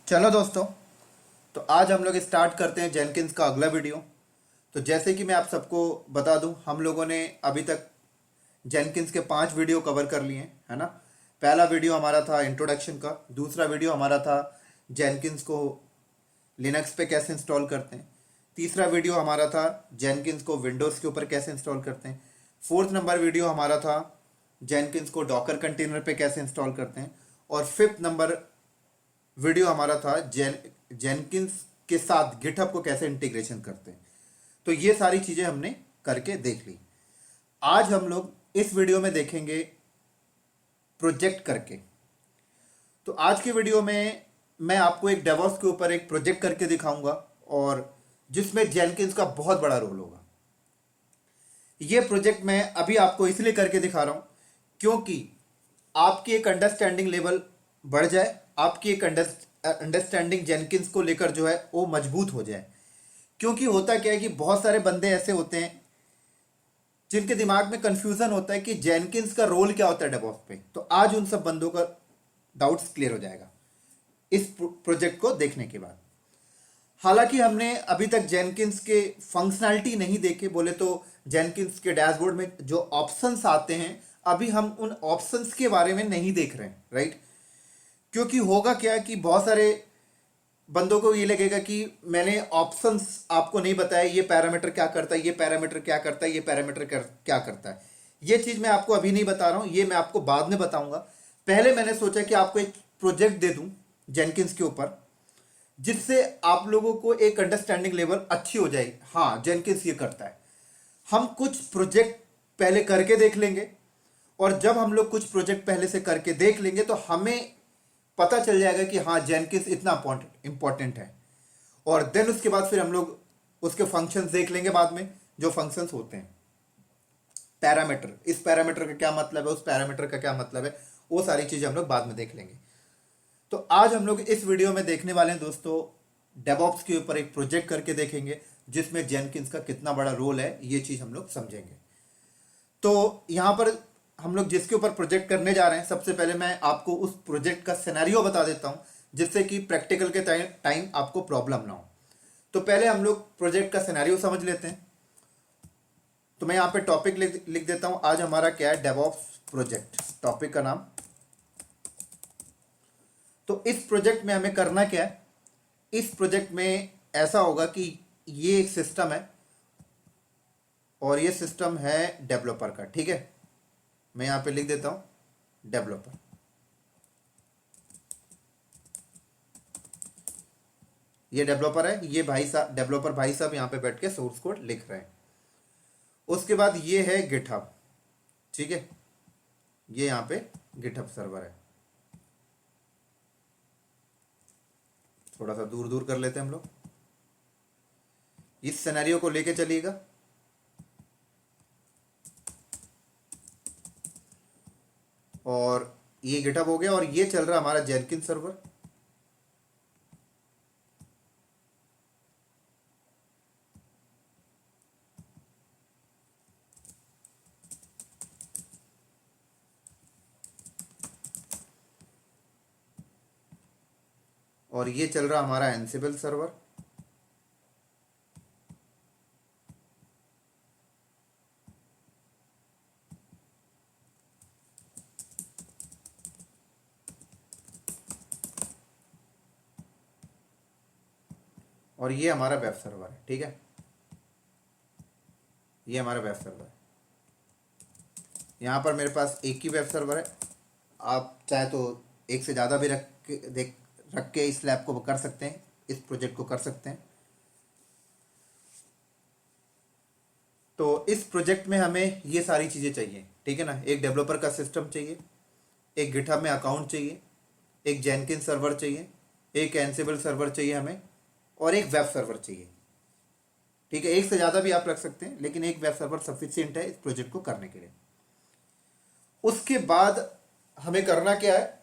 चलो दोस्तों, तो आज हम लोग स्टार्ट करते हैं जेनकिंस का अगला वीडियो। तो जैसे कि मैं आप सबको बता दूं, हम लोगों ने अभी तक जेनकिंस के 5 वीडियो कवर कर लिए हैं, है ना। पहला वीडियो हमारा था इंट्रोडक्शन का, दूसरा वीडियो हमारा था जेनकिंस को लिनक्स पे कैसे इंस्टॉल करते हैं, तीसरा वीडियो हमारा था जेनकिंस को विंडोज़ के ऊपर कैसे इंस्टॉल करते हैं, फोर्थ नंबर वीडियो हमारा था जेनकिंस को डॉकर कंटेनर पे कैसे इंस्टॉल करते हैं, और फिफ्थ नंबर वीडियो हमारा था जेनकिंस के साथ गिटहब को कैसे इंटीग्रेशन करते हैं। तो ये सारी चीज़ें हमने करके देख ली। आज हम लोग इस वीडियो में देखेंगे प्रोजेक्ट करके। तो आज की वीडियो में मैं आपको एक डेवॉप्स के ऊपर एक प्रोजेक्ट करके दिखाऊंगा, और जिसमें जेनकिंस का बहुत बड़ा रोल होगा। ये प्रोजेक्ट मैं अभी आपको इसलिए करके दिखा रहा हूं क्योंकि आपकी एक अंडरस्टैंडिंग लेवल बढ़ जाए, आपकी एक अंडरस्टैंडिंग जेनकिंस को लेकर जो है वो मजबूत हो जाए। क्योंकि होता क्या है कि बहुत सारे बंदे ऐसे होते हैं जिनके दिमाग में कंफ्यूजन होता है कि जेनकिंस का रोल क्या होता है डेवॉप्स पे। तो आज उन सब बंदों का डाउट्स क्लियर हो जाएगा इस प्रोजेक्ट को देखने के बाद। हालांकि हमने अभी तक जेनकिंस के फंक्शनैलिटी नहीं देखे, बोले तो जेनकिंस के डैशबोर्ड में जो ऑप्शंस आते हैं अभी हम उन ऑप्शंस के बारे में नहीं देख रहे हैं, राइट। क्योंकि होगा क्या कि बहुत सारे बंदों को ये लगेगा कि मैंने ऑप्शंस आपको नहीं बताया, ये पैरामीटर क्या करता है, ये पैरामीटर क्या करता है, ये पैरामीटर क्या करता है। ये चीज़ मैं आपको अभी नहीं बता रहा हूँ, ये मैं आपको बाद में बताऊंगा। पहले मैंने सोचा कि आपको एक प्रोजेक्ट दे दूं जेनकिंस के ऊपर, जिससे आप लोगों को एक अंडरस्टैंडिंग लेवल अच्छी हो जाए। हाँ, जेनकिंस ये करता है। हम कुछ प्रोजेक्ट पहले करके देख लेंगे, और जब हम लोग कुछ प्रोजेक्ट पहले से करके देख लेंगे तो हमें पता चल जाएगा कि हाँ जेनकिंस इतना इंपॉर्टेंट है। और देन उसके बाद फिर हम लोग उसके फंक्शंस देख लेंगे बाद में, जो फंक्शंस होते हैं। पैरामीटर, इस पैरामीटर का क्या मतलब है, उस पैरामीटर का क्या मतलब है, वो सारी चीजें हम लोग बाद में देख लेंगे। तो आज हम लोग इस वीडियो में देखने वाले हैं दोस्तों, डेवऑप्स के ऊपर एक प्रोजेक्ट करके देखेंगे जिसमें जेनकिंस का कितना बड़ा रोल है, ये चीज हम लोग समझेंगे। तो यहां पर हम लोग जिसके ऊपर प्रोजेक्ट करने जा रहे हैं, सबसे पहले मैं आपको उस प्रोजेक्ट का सिनेरियो बता देता हूं, जिससे कि प्रैक्टिकल के टाइम आपको प्रॉब्लम ना हो। तो पहले हम लोग प्रोजेक्ट का सिनेरियो समझ लेते हैं। तो मैं यहां पे टॉपिक लिख देता हूं। आज हमारा क्या है, डेवऑप्स प्रोजेक्ट, टॉपिक का नाम। तो इस प्रोजेक्ट में हमें करना क्या है, इस प्रोजेक्ट में ऐसा होगा कि ये एक सिस्टम है, और ये सिस्टम है डेवलपर का, ठीक है। मैं यहां पे लिख देता हूं डेवलपर। ये डेवलपर है, ये भाई साहब डेवलपर भाई साहब यहां पे बैठ के सोर्स कोड लिख रहे हैं। उसके बाद ये है गिटहब, ठीक है। ये यहां पे गिटहब सर्वर है। थोड़ा सा दूर दूर कर लेते हैं हम लोग। इस सिनेरियो को लेके चलिएगा। और ये गिटहब हो गया, और ये चल रहा है हमारा जेनकिंस सर्वर। और ये चल रहा हमारा एनसिबल सर्वर। और ये हमारा वेब सर्वर है, ठीक है। ये हमारा वेब सर्वर है। यहाँ पर मेरे पास एक ही वेब सर्वर है। आप चाहे तो एक से ज़्यादा भी रख के इस लैब को कर सकते हैं, इस प्रोजेक्ट को कर सकते हैं। तो इस प्रोजेक्ट में हमें ये सारी चीज़ें चाहिए, ठीक है ना। एक डेवलपर का सिस्टम चाहिए, एक गिटहब में अकाउंट चाहिए, एक जेनकिंस सर्वर चाहिए, एक एनसिबल सर्वर चाहिए हमें, और एक वेब सर्वर चाहिए, ठीक है। एक से ज़्यादा भी आप रख सकते हैं, लेकिन एक वेब सर्वर सफिशिएंट है इस प्रोजेक्ट को करने के लिए। उसके बाद हमें करना क्या है,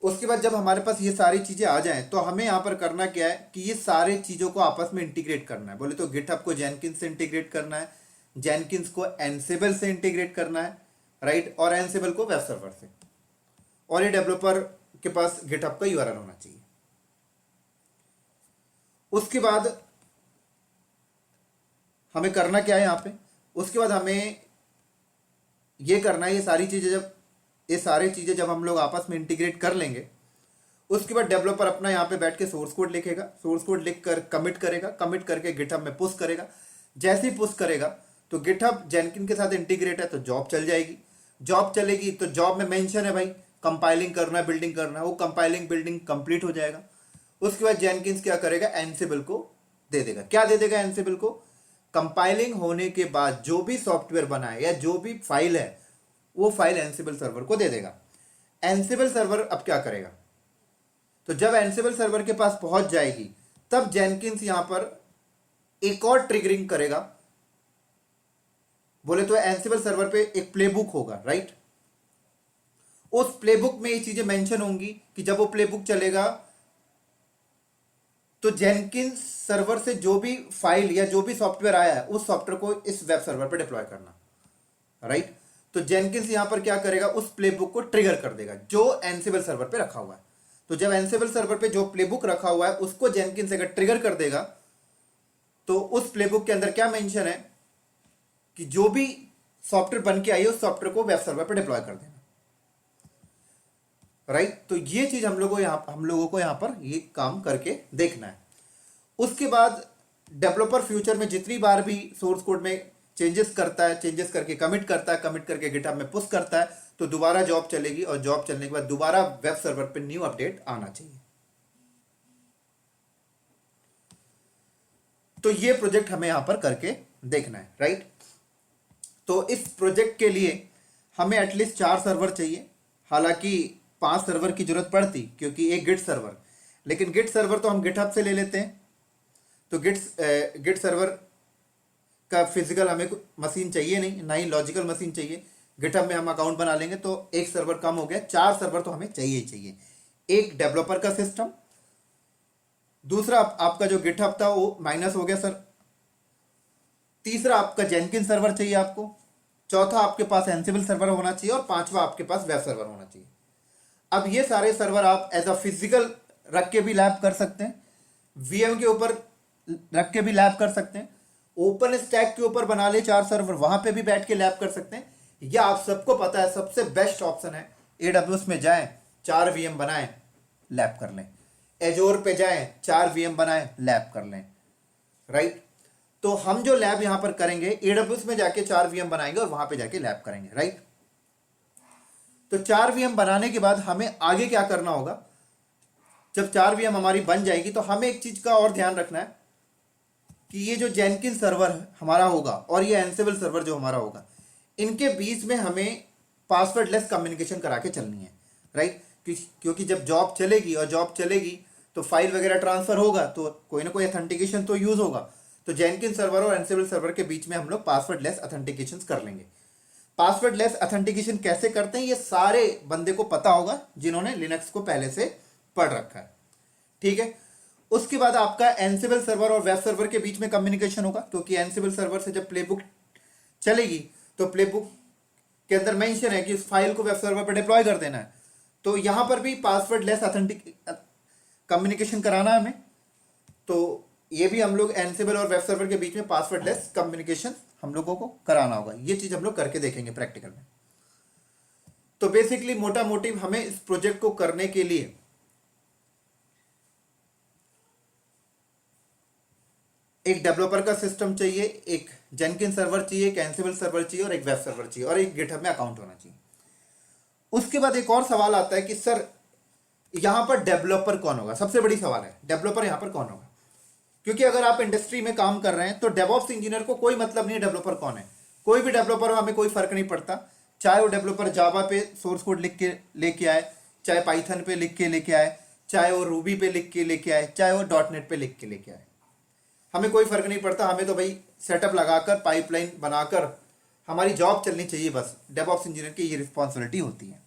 उसके बाद जब हमारे पास ये सारी चीज़ें आ जाएं तो हमें यहाँ पर करना क्या है कि ये सारे चीज़ों को आपस में इंटीग्रेट करना है। बोले तो गिटहब को जेनकिंस से इंटीग्रेट करना है, जेनकिंस को एनसिबल से इंटीग्रेट करना है, राइट, और एनसिबल को वेब सर्वर से। और ये डेवलपर के पास गिटहब का यूआरएल होना चाहिए। उसके बाद हमें करना क्या है यहाँ पे, उसके बाद हमें ये करना है, ये सारी चीज़ें जब हम लोग आपस में इंटीग्रेट कर लेंगे, उसके बाद डेवलपर अपना यहाँ पे बैठ के सोर्स कोड लिखेगा, सोर्स कोड लिख कर कमिट करेगा, कमिट करके गिटहब में पुश करेगा। जैसे ही पुश करेगा तो गिटहब जेनकिन के साथ इंटीग्रेट है तो जॉब चल जाएगी। जॉब चलेगी तो जॉब में मेंशन है भाई कंपाइलिंग करना है, बिल्डिंग करना है, वो कंपाइलिंग बिल्डिंग कंप्लीट हो जाएगा। उसके बाद जेनकिन्स क्या करेगा, एनसिबल को दे देगा। क्या दे देगा एनसिबल को, कंपाइलिंग होने के बाद जो भी सॉफ्टवेयर बना है या जो भी फाइल है वो फाइल एनसिबल सर्वर को दे देगा। एनसिबल सर्वर अब क्या करेगा, तो जब एनसिबल सर्वर के पास पहुंच जाएगी तब जेनकिन्स यहां पर एक और ट्रिगरिंग करेगा। बोले तो एनसिबल सर्वर पे एक प्लेबुक होगा, राइट। उस प्लेबुक में ये चीजें मेंशन होंगी कि जब वो प्लेबुक चलेगा तो जेनकिन्स सर्वर से जो भी फाइल या जो भी सॉफ्टवेयर आया है उस सॉफ्टवेयर को इस वेब सर्वर पे डिप्लॉय करना, राइट। तो जेनकिन्स यहां पर क्या करेगा, उस प्लेबुक को ट्रिगर कर देगा जो एनसिबल सर्वर पे रखा हुआ है। तो जब एनसिबल सर्वर पे जो प्लेबुक रखा हुआ है उसको जेनकिन्स अगर ट्रिगर कर देगा तो उस प्लेबुक के अंदर क्या मेंशन है कि जो भी सॉफ्टवेयर बन के आई है उस सॉफ्टवेयर को वेब सर्वर पे डिप्लॉय कर देना, राइट। तो ये चीज हम लोगों को यहां पर ये काम करके देखना है। उसके बाद डेवलपर फ्यूचर में जितनी बार भी सोर्स कोड में चेंजेस करता है, चेंजेस करके कमिट करता है, कमिट करके गिटहब में पुश करता है तो दोबारा जॉब चलेगी और जॉब चलने के बाद दोबारा वेब सर्वर पे न्यू अपडेट आना चाहिए। तो ये प्रोजेक्ट हमें यहां पर करके देखना है, राइट। तो इस प्रोजेक्ट के लिए हमें एटलीस्ट 4 सर्वर चाहिए। हालांकि 5 सर्वर की जरूरत पड़ती क्योंकि एक गिट सर्वर, लेकिन गिट सर्वर तो हम गिटहब से ले लेते हैं। तो गिट सर्वर का फिजिकल हमें मशीन चाहिए नहीं, ना ही लॉजिकल मशीन चाहिए। गिटहब में हम अकाउंट बना लेंगे तो एक सर्वर कम हो गया, 4 सर्वर तो हमें चाहिए ही चाहिए। एक डेवलपर का सिस्टम, दूसरा आपका जो गिटहब था वो माइनस हो गया सर, तीसरा आपका जेनकिन सर्वर चाहिए आपको, चौथा आपके पास एनसिबल सर्वर होना चाहिए और पांचवा आपके पास वेब सर्वर होना चाहिए। अब ये सारे सर्वर आप एज अ फिजिकल रख के भी लैब कर सकते हैं, वीएम के ऊपर रख के भी लैब कर सकते हैं, ओपन स्टैक के ऊपर बना ले 4 सर्वर, वहां पे भी बैठ के लैब कर सकते हैं। या आप सबको पता है सबसे बेस्ट ऑप्शन है AWS में जाएं 4 VM बनाएं लैब कर लें, एजोर पे जाएं 4 VM बनाएं लैब कर लें, राइट। तो हम जो लैब यहां पर करेंगे AWS में जाके 4 VM बनाएंगे और वहां पे जाके लैब करेंगे, राइट। तो 4 VM बनाने के बाद हमें आगे क्या करना होगा, जब 4 VM हमारी बन जाएगी तो हमें एक चीज का और ध्यान रखना है कि ये जो जेनकिन सर्वर हमारा होगा और ये एनसिबल सर्वर जो हमारा होगा, इनके बीच में हमें पासवर्ड लेस कम्युनिकेशन करा के चलनी है, राइट। क्योंकि जब जॉब चलेगी और जॉब चलेगी तो फाइल वगैरह ट्रांसफर होगा तो कोई ना कोई अथेंटिकेशन तो यूज होगा। तो जेनकिन सर्वर और एनसिबल सर्वर के बीच में हम लोग पासवर्ड लेस अथेंटिकेशन कर लेंगे। पासवर्ड लेस अथेंटिकेशन कैसे करते हैं ये सारे बंदे को पता होगा जिन्होंने लिनक्स को पहले से पढ़ रखा है, ठीक है। उसके बाद आपका एनसिबल सर्वर और वेब सर्वर के बीच में कम्युनिकेशन होगा, क्योंकि एनसिबल सर्वर से जब प्लेबुक चलेगी तो प्लेबुक के अंदर मेंशन है कि उस फाइल को वेब सर्वर पर डिप्लॉय कर देना है। तो यहां पर भी पासवर्ड लेस अथेंटिक कम्युनिकेशन कराना है हमें। तो ये भी हम लोग एनसिबल और वेब सर्वर के बीच में पासवर्ड लेस कम्युनिकेशन हम लोगों को कराना होगा। ये चीज हम लोग करके देखेंगे प्रैक्टिकल में। तो बेसिकली मोटा मोटी हमें इस प्रोजेक्ट को करने के लिए एक डेवलपर का सिस्टम चाहिए, एक जेनकिन सर्वर चाहिए, एक एनसिबल सर्वर चाहिए और एक वेब सर्वर चाहिए और एक गिटहब में अकाउंट होना चाहिए। उसके बाद एक और सवाल आता है कि सर यहां पर डेवलपर कौन होगा। सबसे बड़ी सवाल है डेवलपर यहां पर कौन होगा, क्योंकि अगर आप इंडस्ट्री में काम कर रहे हैं तो डेवऑप्स इंजीनियर को कोई मतलब नहीं है डेवलपर कौन है। कोई भी डेवलपर हो हमें कोई फर्क नहीं पड़ता, चाहे वो डेवलपर जावा पे सोर्स कोड लिख के लेके आए, चाहे पाइथन पे लिख के लेके आए, चाहे वो रूबी पे लिख के लेके आए, चाहे वो .NET पे लिख के लेके आए, हमें कोई फर्क नहीं पड़ता। हमें तो भाई सेटअप लगाकर पाइपलाइन बनाकर हमारी जॉब चलनी चाहिए, बस डेवऑप्स इंजीनियर की ये रिस्पॉन्सिबिलिटी होती है।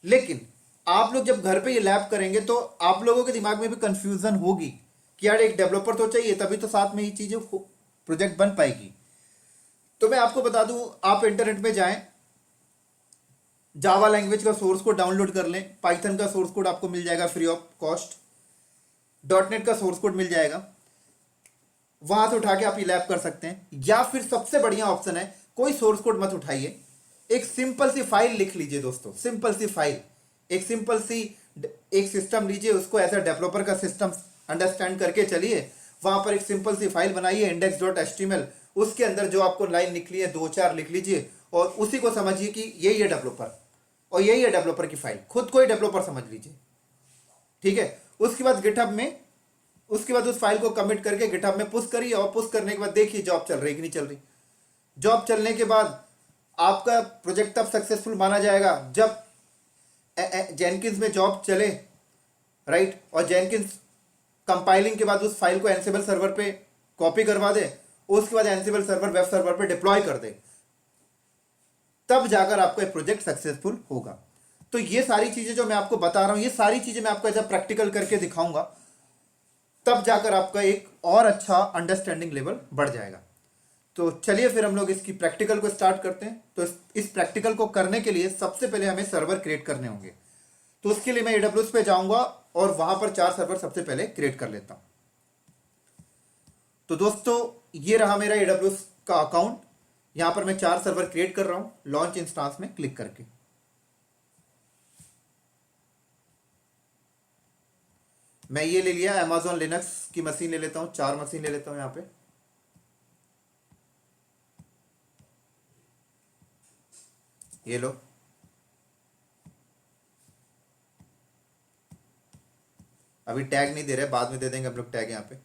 लेकिन आप लोग जब घर पे ये लैब करेंगे तो आप लोगों के दिमाग में भी कंफ्यूजन होगी कि यार एक डेवलपर तो चाहिए तभी तो साथ में ये चीजें प्रोजेक्ट बन पाएगी। तो मैं आपको बता दूं, आप इंटरनेट में जाएं, जावा लैंग्वेज का सोर्स कोड डाउनलोड कर लें, पाइथन का सोर्स कोड आपको मिल जाएगा free of cost, dot net का सोर्स कोड मिल जाएगा, वहां से उठा के आप ये लैब कर सकते हैं। या फिर सबसे बढ़िया ऑप्शन है, कोई सोर्स कोड मत उठाइए, एक सिंपल सी फाइल लिख लीजिए दोस्तों, सिंपल सी फाइल, एक सिंपल सी एक सिस्टम लीजिए, उसको एज अ डेवलपर का सिस्टम अंडरस्टैंड करके चलिए, वहां पर एक सिंपल सी फाइल बनाइए index.html, उसके अंदर जो आपको लाइन निकली है 2-4 लिख लीजिए और उसी को समझिए कि यही है डेवलपर, और यही है डेवलपर की फाइल, खुद को ही डेवलपर समझ लीजिए। ठीक है, उसके बाद गिटहब में, उसके बाद उस फाइल को कमिट करके गिटहब में पुश करिए, और पुश करने के बाद देखिए जॉब चल रही कि नहीं चल रही। जॉब चलने के बाद आपका प्रोजेक्ट तब सक्सेसफुल माना जाएगा जब जेनकिंस में जॉब चले, राइट, और जेनकिंस कंपाइलिंग के बाद उस फाइल को एनसिबल सर्वर पे कॉपी करवा दे, उसके बाद एनसिबल सर्वर वेब सर्वर पे डिप्लॉय कर दे, तब जाकर आपका एक प्रोजेक्ट सक्सेसफुल होगा। तो ये सारी चीजें जो मैं आपको बता रहा हूं, ये सारी चीजें मैं आपको एज अ प्रैक्टिकल करके दिखाऊंगा, तब जाकर आपका एक और अच्छा अंडरस्टैंडिंग लेवल बढ़ जाएगा। तो चलिए फिर हम लोग इसकी प्रैक्टिकल को स्टार्ट करते हैं। तो इस प्रैक्टिकल को करने के लिए सबसे पहले हमें सर्वर क्रिएट करने होंगे। तो उसके लिए मैं AWS पे जाऊंगा और वहां पर 4 सर्वर सबसे पहले क्रिएट कर लेता हूं। तो दोस्तों ये रहा मेरा AWS का अकाउंट, यहां पर मैं 4 सर्वर क्रिएट कर रहा हूं, लॉन्च इंस्टांस में क्लिक करके। मैं ये ले लिया Amazon लिनक्स की मशीन ले लेता हूं, 4 मशीन ले लेता हूं यहां पे। ये लो, अभी टैग नहीं दे रहे, बाद में दे देंगे हम लोग टैग यहाँ पे।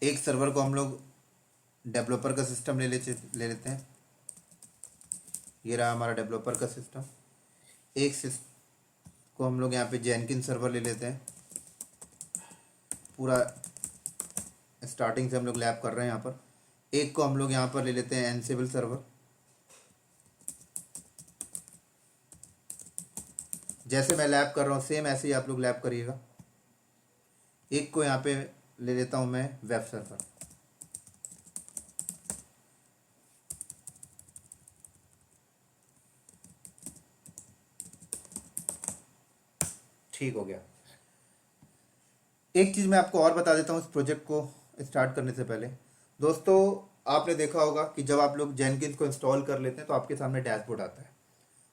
एक सर्वर को हम लोग डेवलपर का सिस्टम ले लेते हैं। ये रहा हमारा डेवलपर का सिस्टम। एक को हम लोग यहाँ पे जेनकिन सर्वर ले लेते हैं, पूरा स्टार्टिंग से हम लोग लैब कर रहे हैं यहाँ पर। एक को हम लोग यहाँ पर ले लेते हैं एनसिबल सर्वर, जैसे मैं लैब कर रहा हूँ सेम ऐसे ही आप लोग लैब करिएगा। एक को यहाँ पे ले लेता हूँ मैं वेब सर्वर। ठीक हो गया। एक चीज़ मैं आपको और बता देता हूँ इस प्रोजेक्ट को स्टार्ट करने से पहले। दोस्तों आपने देखा होगा कि जब आप लोग जेनकिंस को इंस्टॉल कर लेते हैं तो आपके सामने डैशबोर्ड आता है,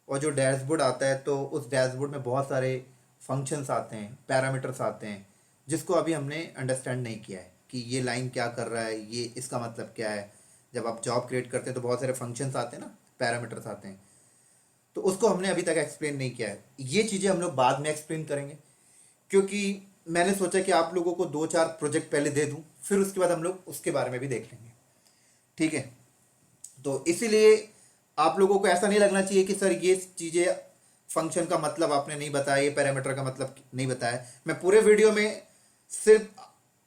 और जो डैशबोर्ड आता है तो उस डैशबोर्ड में बहुत सारे फंक्शंस आते हैं, पैरामीटर्स आते हैं, जिसको अभी हमने अंडरस्टैंड नहीं किया है कि ये लाइन क्या कर रहा है, ये इसका मतलब क्या है। जब आप जॉब क्रिएट करते हैं तो बहुत सारे फंक्शंस आते हैं ना, पैरामीटर्स आते हैं, तो उसको हमने अभी तक एक्सप्लेन नहीं किया है। ये चीज़ें हम लोग बाद में एक्सप्लेन करेंगे, क्योंकि मैंने सोचा कि आप लोगों को 2-4 प्रोजेक्ट पहले दे दूं, फिर उसके बाद हम लोग उसके बारे में भी देख लेंगे। ठीक है, तो इसीलिए आप लोगों को ऐसा नहीं लगना चाहिए कि सर ये चीज़ें फंक्शन का मतलब आपने नहीं बताया, ये पैरामीटर का मतलब नहीं बताया। मैं पूरे वीडियो में सिर्फ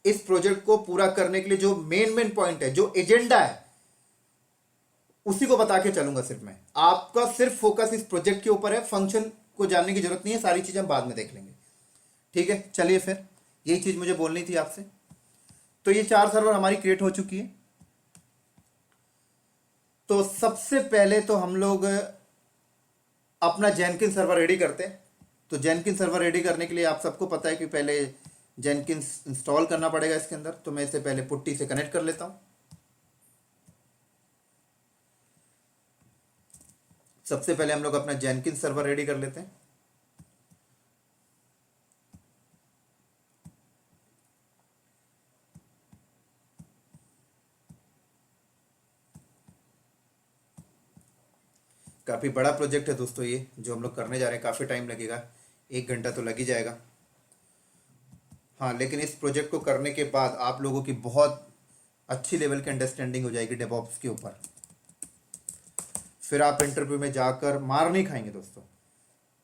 इस प्रोजेक्ट को पूरा करने के लिए जो मेन पॉइंट है, जो एजेंडा है, उसी को बता के चलूंगा। सिर्फ मैं आपका सिर्फ फोकस इस प्रोजेक्ट के ऊपर है, फंक्शन को जानने की जरूरत नहीं है, सारी चीजें हम बाद में देख लेंगे। ठीक है, चलिए फिर, यही चीज मुझे बोलनी थी आपसे। तो ये 4 सर्वर हमारी क्रिएट हो चुकी है। तो सबसे पहले तो हम लोग अपना जेनकिन सर्वर रेडी करते हैं। तो जेनकिन सर्वर रेडी करने के लिए आप सबको पता है कि पहले जेनकिन इंस्टॉल करना पड़ेगा इसके अंदर। तो मैं इसे पहले पुट्टी से कनेक्ट कर लेता हूं। सबसे पहले हम लोग अपना जेनकिन सर्वर रेडी कर लेते हैं। काफ़ी बड़ा प्रोजेक्ट है दोस्तों ये जो हम लोग करने जा रहे हैं, काफ़ी टाइम लगेगा, 1 घंटा तो लग ही जाएगा। हाँ, लेकिन इस प्रोजेक्ट को करने के बाद आप लोगों की बहुत अच्छी लेवल की अंडरस्टैंडिंग हो जाएगी डेवऑप्स के ऊपर। फिर आप इंटरव्यू में जाकर मार नहीं खाएंगे दोस्तों।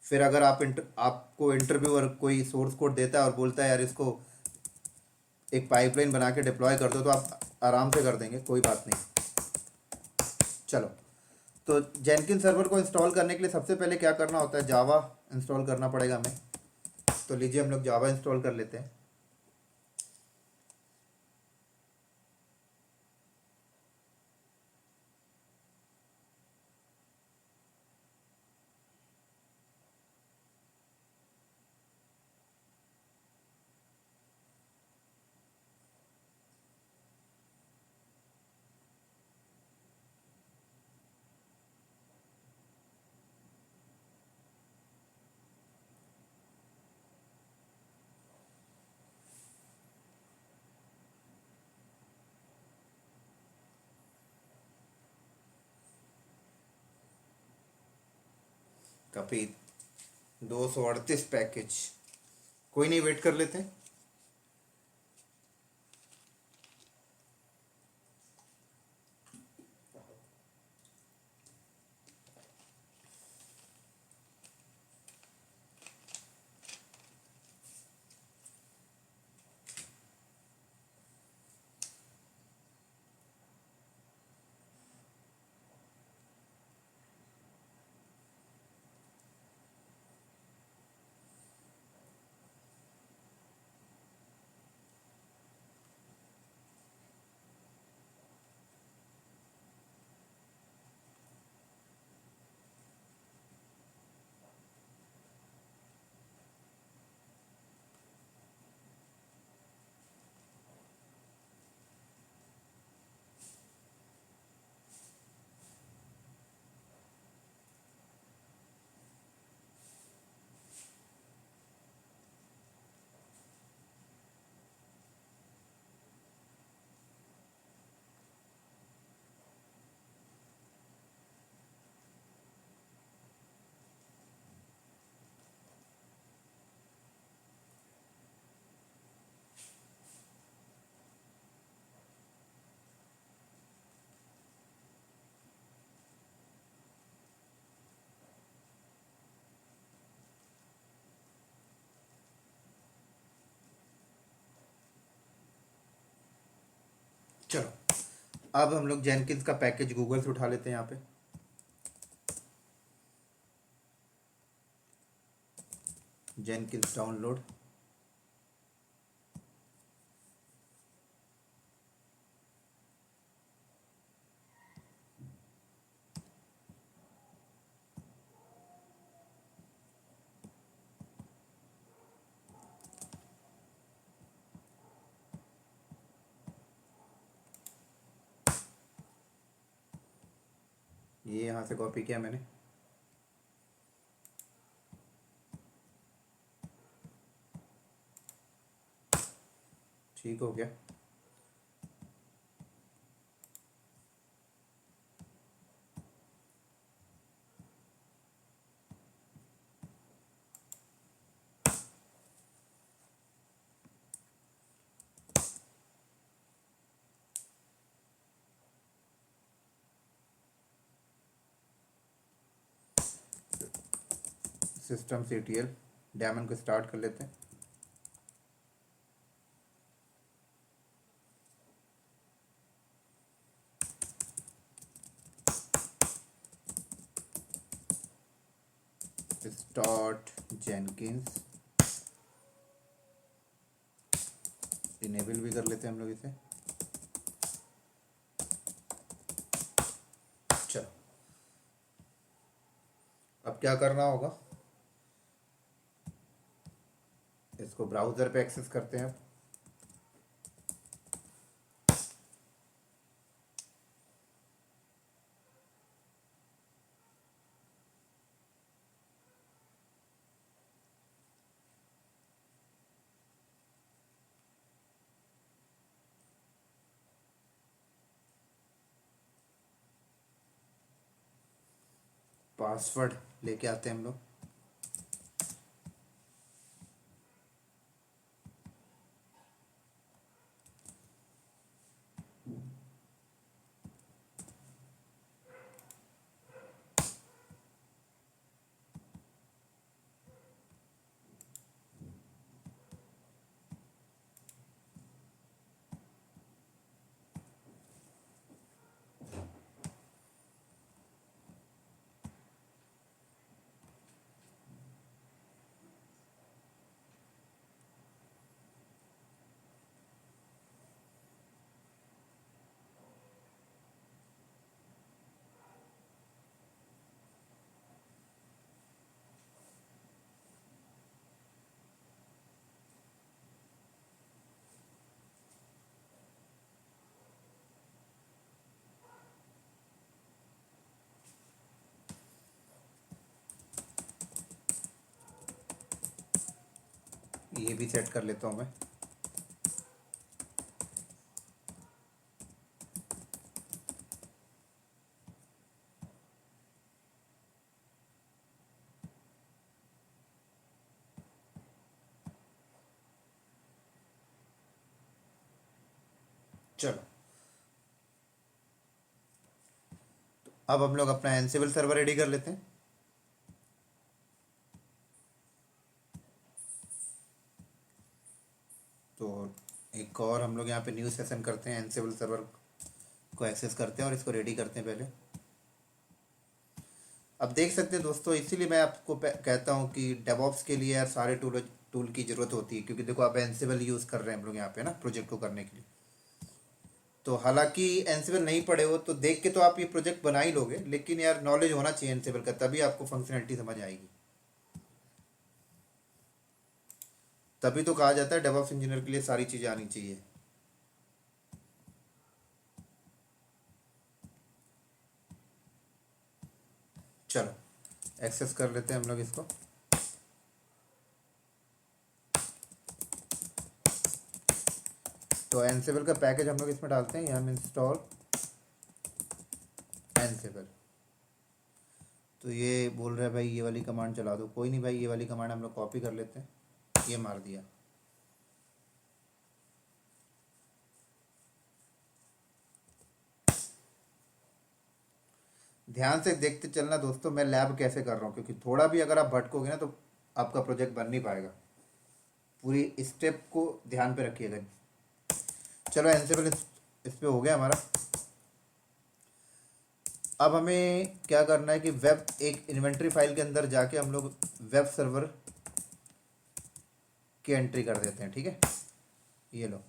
फिर अगर आपको इंटरव्यूअर कोई सोर्स कोड देता है और बोलता है यार इसको एक पाइपलाइन बना के डिप्लॉय कर दो, तो आप आराम से कर देंगे, कोई बात नहीं। चलो, तो जेनकिन सर्वर को इंस्टॉल करने के लिए सबसे पहले क्या करना होता है, जावा इंस्टॉल करना पड़ेगा हमें। तो लीजिए हम लोग जावा इंस्टॉल कर लेते हैं। काफ़ी 238 पैकेज, कोई नहीं, वेट कर लेते हैं। चलो, अब हम लोग जेनकिंस का पैकेज गूगल से उठा लेते हैं। यहाँ पे जेनकिंस डाउनलोड, ये यहाँ से कॉपी किया मैंने। ठीक हो गया। सिस्टम CTL डायमंड को स्टार्ट कर लेते हैं। स्टार्ट जेनकिंस, इनेबल भी कर लेते हैं हम लोग इसे। चलो, अब क्या करना होगा, इसको ब्राउज़र पे एक्सेस करते हैं। पासवर्ड लेके आते हैं हम लोग। ये भी सेट कर लेता हूँ मैं। चलो, अब हम लोग अपना एनसिबल सर्वर रेडी कर लेते हैं। तो एक और हम लोग यहाँ पे न्यू सेशन करते हैं, एनसिबल सर्वर को एक्सेस करते हैं और इसको रेडी करते हैं पहले। अब देख सकते हैं दोस्तों, इसीलिए मैं आपको कहता हूँ कि डेवऑप्स के लिए यार सारे टूल की ज़रूरत होती है, क्योंकि देखो आप एनसिबल यूज़ कर रहे हैं हम लोग यहाँ पे ना प्रोजेक्ट को करने के लिए। तो हालांकि एनसिबल नहीं पढ़े हो तो देख के तो आप ये प्रोजेक्ट बना ही लोगे, लेकिन यार नॉलेज होना चाहिए एनसिबल का, तभी आपको फंक्शनैलिटी समझ आएगी। तभी तो कहा जाता है डेवऑप्स इंजीनियर के लिए सारी चीज़ें आनी चाहिए। चलो एक्सेस कर लेते हैं हम लोग इसको। तो एनसिबल का पैकेज हम लोग इसमें डालते हैं, यहाँ हम इंस्टॉल एनसिबल। तो ये बोल रहा है भाई ये वाली कमांड चला दो, कोई नहीं भाई, ये वाली कमांड हम लोग कॉपी कर लेते हैं, ये मार दिया। ध्यान से देखते चलना दोस्तों, मैं लैब कैसे कर रहा हूँ, क्योंकि थोड़ा भी अगर आप भटकोगे ना तो आपका प्रोजेक्ट बन नहीं पाएगा। पूरी स्टेप को ध्यान पे रखिएगा। चलो एनसिबल इस पे हो गया हमारा। अब हमें क्या करना है कि वेब एक इन्वेंट्री फाइल के अंदर जाके हम लोग वेब सर्वर की एंट्री कर देते हैं, ठीक है। ये लो,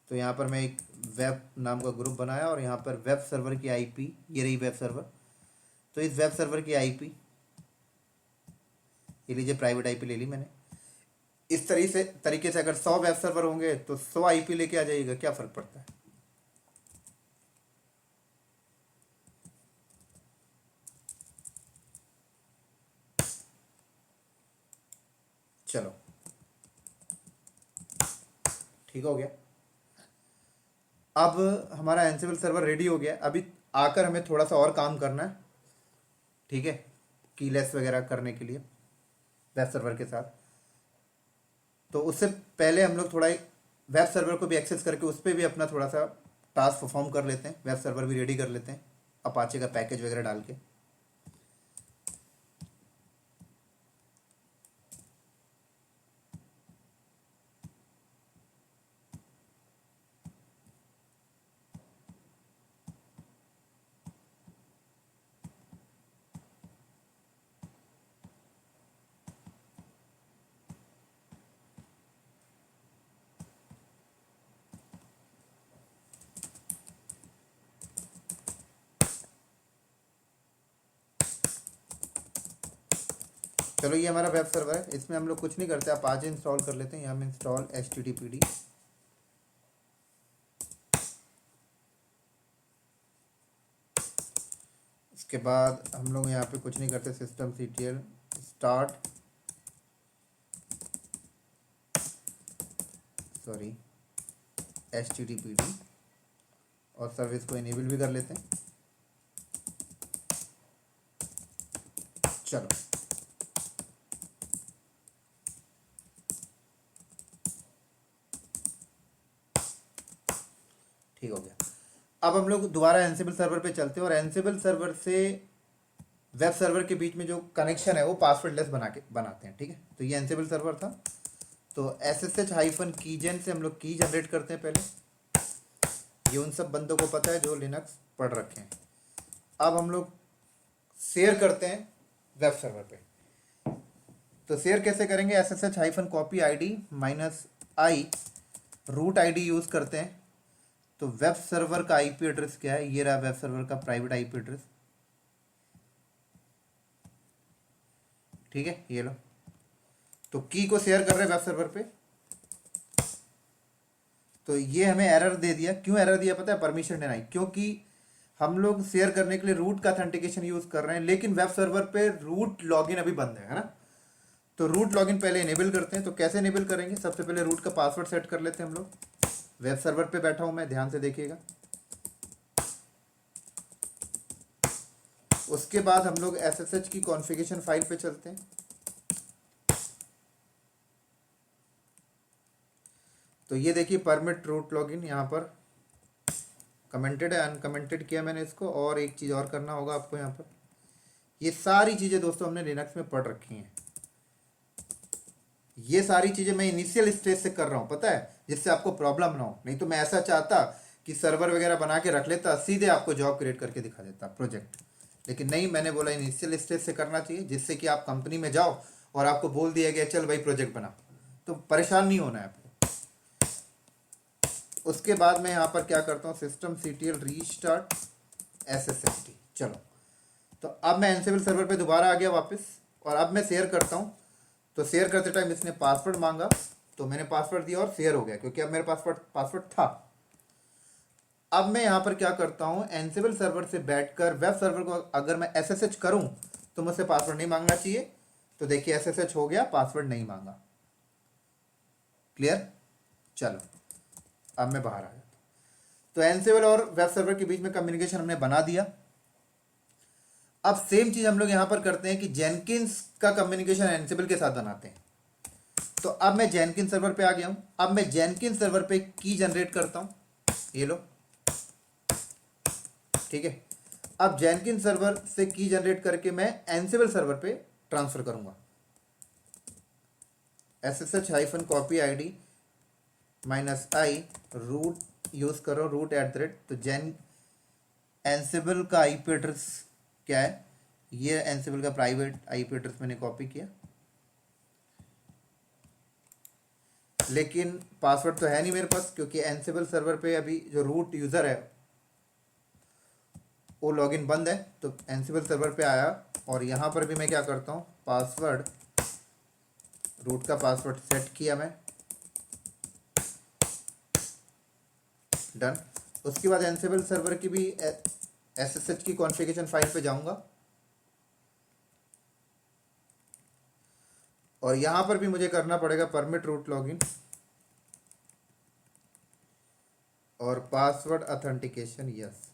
तो यहाँ पर मैं एक वेब नाम का ग्रुप बनाया और यहाँ पर वेब सर्वर की आईपी, ये रही वेब सर्वर। तो इस वेब सर्वर की आईपी ये लीजिए, प्राइवेट आईपी ले ली मैंने। इस तरीके से अगर 100 वेब सर्वर होंगे तो 100 आईपी लेके आ जाइएगा, क्या फ़र्क पड़ता है। चलो ठीक हो गया। अब हमारा एनसिबल सर्वर रेडी हो गया। अभी आकर हमें थोड़ा सा और काम करना है, ठीक है, कीलेस वगैरह करने के लिए वेब सर्वर के साथ। तो उससे पहले हम लोग थोड़ा एक वेब सर्वर को भी एक्सेस करके उस पर भी अपना थोड़ा सा टास्क परफॉर्म कर लेते हैं, वेब सर्वर भी रेडी कर लेते हैं अपाचे का पैकेज वगैरह डाल के। चलो ये हमारा वेब सर्वर है, इसमें हम लोग कुछ नहीं करते, अपाचे इंस्टॉल कर लेते हैं। यहाँ में इंस्टॉल HTTPD। इसके बाद हम लोग यहाँ पे कुछ नहीं करते, systemctl स्टार्ट HTTPD और सर्विस को इनेबल भी कर लेते हैं। चलो ठीक हो गया। अब हम लोग दोबारा एनसिबल सर्वर पे चलते हैं और एनसिबल सर्वर से वेब सर्वर के बीच में जो कनेक्शन है वो पासवर्डलेस बनाते हैं, ठीक है। तो ये एनसिबल सर्वर था, तो SSH-कीजेन से हम लोग की जनरेट करते हैं पहले। ये उन सब बंदों को पता है जो लिनक्स पढ़ रखे हैं। अब हम लोग शेयर करते हैं वेब सर्वर पे। तो शेयर कैसे करेंगे, SSH-copy ID -i root ID use करते हैं। तो वेब सर्वर का IP एड्रेस क्या है, ये रहा वेब सर्वर का प्राइवेट IP एड्रेस, ठीक है, ये लो। तो की को शेयर कर रहे हैं वेब सर्वर पे। तो ये हमें एरर दे दिया, क्यों एरर दिया पता है, परमिशन डिनाई। क्योंकि हम लोग शेयर करने के लिए रूट का ऑथेंटिकेशन यूज कर रहे हैं, लेकिन वेब सर्वर पे रूट लॉगिन अभी बंद है ना। तो रूट लॉगिन पहले इनेबल करते हैं। तो कैसे इनेबल करेंगे, सबसे पहले रूट का पासवर्ड सेट कर लेते हैं हम लोग। वेब सर्वर पे बैठा हूँ मैं, ध्यान से देखिएगा। उसके बाद हम लोग SSH की कॉन्फ़िगरेशन फाइल पे चलते हैं। तो ये देखिए परमिट रूट लॉगिन, यहाँ पर कमेंटेड है, अनकमेंटेड किया मैंने इसको। और एक चीज़ और करना होगा आपको यहाँ पर, ये सारी चीज़ें दोस्तों हमने लिनक्स में पढ़ रखी हैं। ये सारी चीज़ें मैं इनिशियल स्टेज से कर रहा हूँ, पता है, जिससे आपको प्रॉब्लम ना हो। नहीं तो मैं ऐसा चाहता कि सर्वर वगैरह बना के रख लेता, सीधे आपको जॉब क्रिएट करके दिखा देता प्रोजेक्ट। लेकिन नहीं, मैंने बोला इनिशियल स्टेज से करना चाहिए, जिससे कि आप कंपनी में जाओ और आपको बोल दिया गया चल भाई प्रोजेक्ट बना, तो परेशान नहीं होना है आपको। उसके बाद मैं यहाँ पर क्या करता हूँ, सिस्टम CTL रीस्टार्ट SSHD। चलो, तो अब मैं एनसेबल सर्वर पे दोबारा आ गया वापस, और अब मैं शेयर करता हूँ। तो शेयर करते टाइम इसने पासवर्ड मांगा, तो मैंने पासवर्ड दिया और शेयर हो गया, क्योंकि अब मेरे पासवर्ड था। अब मैं यहाँ पर क्या करता हूँ, एनसेबल सर्वर से बैठकर वेब सर्वर को अगर मैं SSH करूँ तो मुझसे पासवर्ड नहीं मांगना चाहिए। तो देखिए SSH हो गया, पासवर्ड नहीं मांगा। क्लियर? चलो, अब मैं बाहर आ गया। तो एनसेबल और वेब सर्वर के बीच में कम्युनिकेशन हमने बना दिया। अब सेम चीज हम लोग यहां पर करते हैं कि जेनकिंस का कम्युनिकेशन एनसेबल के साथ बनाते हैं। तो अब मैं जेनकिंस सर्वर पे आ गया हूं। अब मैं जेनकिंस सर्वर पे की जनरेट करता हूं, ये लो, ठीक है। अब जेनकिंस सर्वर से की जनरेट करके मैं एनसेबल सर्वर पे ट्रांसफर करूंगा। SSH-copy ID -i root use करो, रूट @ तो जेन एनसेबल का IP एड्रेस क्या है, ये एनसेबल का प्राइवेट IP एड्रेस मैंने कॉपी किया। लेकिन पासवर्ड तो है नहीं मेरे पास, क्योंकि एनसेबल सर्वर पे अभी जो रूट यूज़र है वो लॉगिन बंद है। तो एनसेबल सर्वर पे आया, और यहाँ पर भी मैं क्या करता हूँ, पासवर्ड, रूट का पासवर्ड सेट किया मैं, डन। उसके बाद एनसेबल सर्वर की भी SSH की कॉन्फ़िगरेशन फाइल पे जाऊंगा, और यहाँ पर भी मुझे करना पड़ेगा परमिट रूट लॉगिन और पासवर्ड ऑथेंटिकेशन, यस।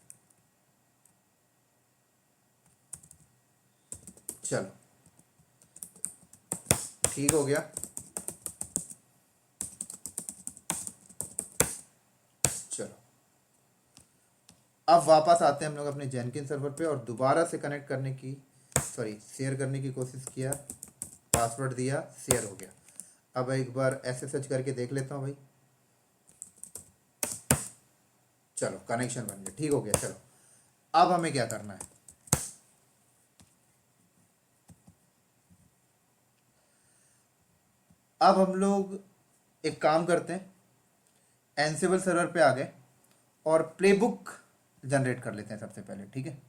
चलो, ठीक हो गया। चलो, अब वापस आते हैं हम लोग अपने जेनकिन सर्वर पे, और दोबारा से कनेक्ट करने की, सॉरी, शेयर करने की कोशिश किया, पासवर्ड दिया, शेयर हो गया। अब एक बार SSH करके देख लेता हूँ भाई। चलो, कनेक्शन बन गया, ठीक हो गया। चलो, अब हमें क्या करना है, अब हम लोग एक काम करते हैं, एनसेबल सर्वर पे आ गए और प्लेबुक जनरेट कर लेते हैं सबसे पहले, ठीक है।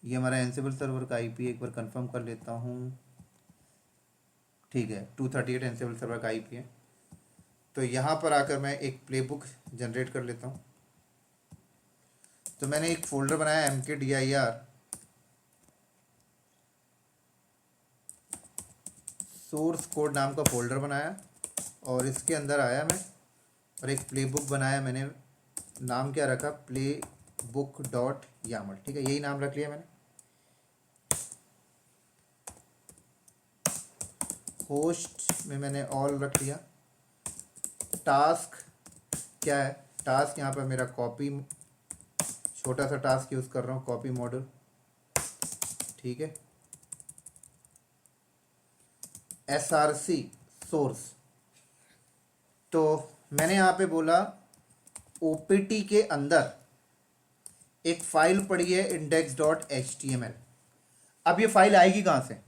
ये हमारा एनसेबल सर्वर का IP एक बार कंफर्म कर लेता हूँ, ठीक है, 238 एनसेबल सर्वर का IP है। तो यहाँ पर आकर मैं एक प्लेबुक जनरेट कर लेता हूँ। तो मैंने एक फोल्डर बनाया mkdir सोर्स कोड नाम का फोल्डर बनाया, और इसके अंदर आया मैं, और एक प्लेबुक बनाया मैंने। नाम क्या रखा, playbook.yaml, ठीक है, यही नाम रख लिया मैंने। होस्ट में मैंने ऑल रख लिया। टास्क क्या है, टास्क यहाँ पर मेरा कॉपी, छोटा सा टास्क यूज़ कर रहा हूँ, कॉपी मॉड्यूल, ठीक है। SRC सोर्स, तो मैंने यहाँ पे बोला OPT के अंदर एक फाइल पड़ी है index.html। अब ये फाइल आएगी कहाँ से,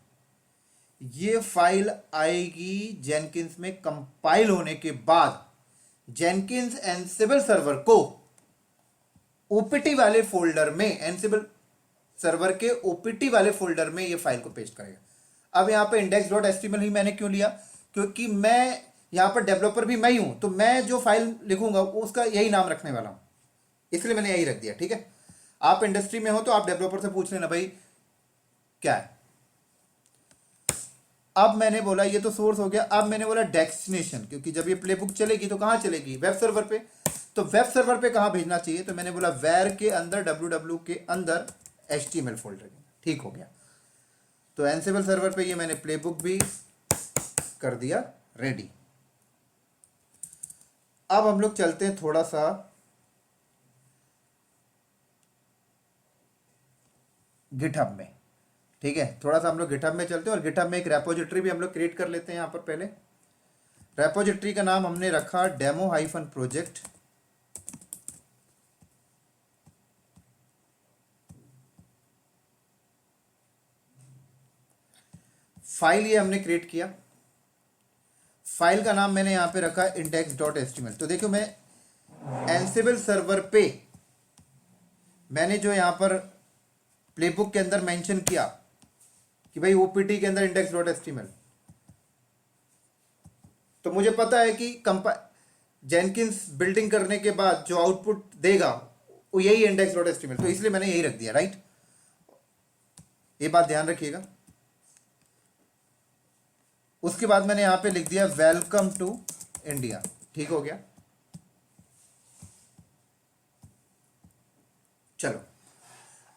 ये फाइल आएगी जेनकिंस में कंपाइल होने के बाद। जेनकिंस एनसेबल सर्वर को OPT वाले फोल्डर में, एनसेबल सर्वर के OPT वाले फोल्डर में ये फाइल को पेस्ट करेगा। अब यहाँ पे index.html ही मैंने क्यों लिया, क्योंकि मैं यहाँ पर डेवलपर भी मैं ही हूँ, तो मैं जो फाइल लिखूंगा उसका यही नाम रखने वाला हूँ, इसलिए मैंने यही रख दिया, ठीक है। आप इंडस्ट्री में हो तो आप डेवलपर से पूछ लेना भाई क्या है। अब मैंने बोला ये तो सोर्स हो गया, अब मैंने बोला डेस्टिनेशन, क्योंकि जब ये प्लेबुक चलेगी तो कहाँ चलेगी, वेब सर्वर पे। तो वेब सर्वर पे कहाँ भेजना चाहिए, तो मैंने बोला वेर के अंदर www के अंदर HTML फोल्डर के। ठीक हो गया। तो एनसिबल सर्वर पे ये मैंने प्लेबुक भी कर दिया रेडी। अब हम लोग चलते हैं थोड़ा सा गिटहब में। ठीक है, थोड़ा सा हम लोग गिटहब में चलते हैं, और गिटहब में एक रेपोजिटरी भी हम लोग क्रिएट कर लेते हैं। यहाँ पर पहले रेपोजिटरी का नाम हमने रखा डेमो-प्रोजेक्ट। फाइल ये हमने क्रिएट किया, फाइल का नाम मैंने यहाँ पे रखा index.html। तो देखो मैं एनसिबल सर्वर पे मैंने जो यहाँ पर प्लेबुक के अंदर मेंशन किया कि भाई ओपीटी के अंदर index.html, तो मुझे पता है कि जेनकिंस बिल्डिंग करने के बाद जो आउटपुट देगा वो यही index.html, तो इसलिए मैंने यही रख दिया। राइट, ये बात ध्यान रखिएगा। उसके बाद मैंने यहां पे लिख दिया वेलकम टू इंडिया। ठीक हो गया। चलो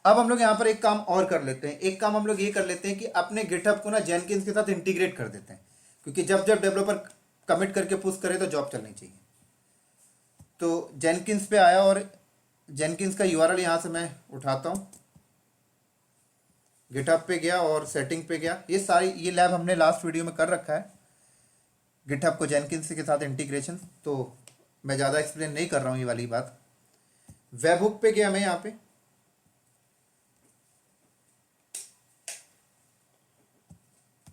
अब हम लोग यहां पर एक काम और कर लेते हैं। एक काम हम लोग ये कर लेते हैं कि अपने गिटहब को ना जेनकिंस के साथ इंटीग्रेट कर देते हैं, क्योंकि जब जब डेवलपर कमिट करके पुश करे तो जॉब चलनी चाहिए। तो जेनकिंस पे आया और जेनकिंस का यूआरएल यहां से मैं उठाता हूं, गिटहब पे गया और सेटिंग पे गया। ये सारी ये लैब हमने लास्ट वीडियो में कर रखा है, गिटहब को जेनकिंस के साथ इंटीग्रेशन, तो मैं ज़्यादा एक्सप्लेन नहीं कर रहा हूँ ये वाली बात। वेबहुक पे गया मैं यहाँ पे,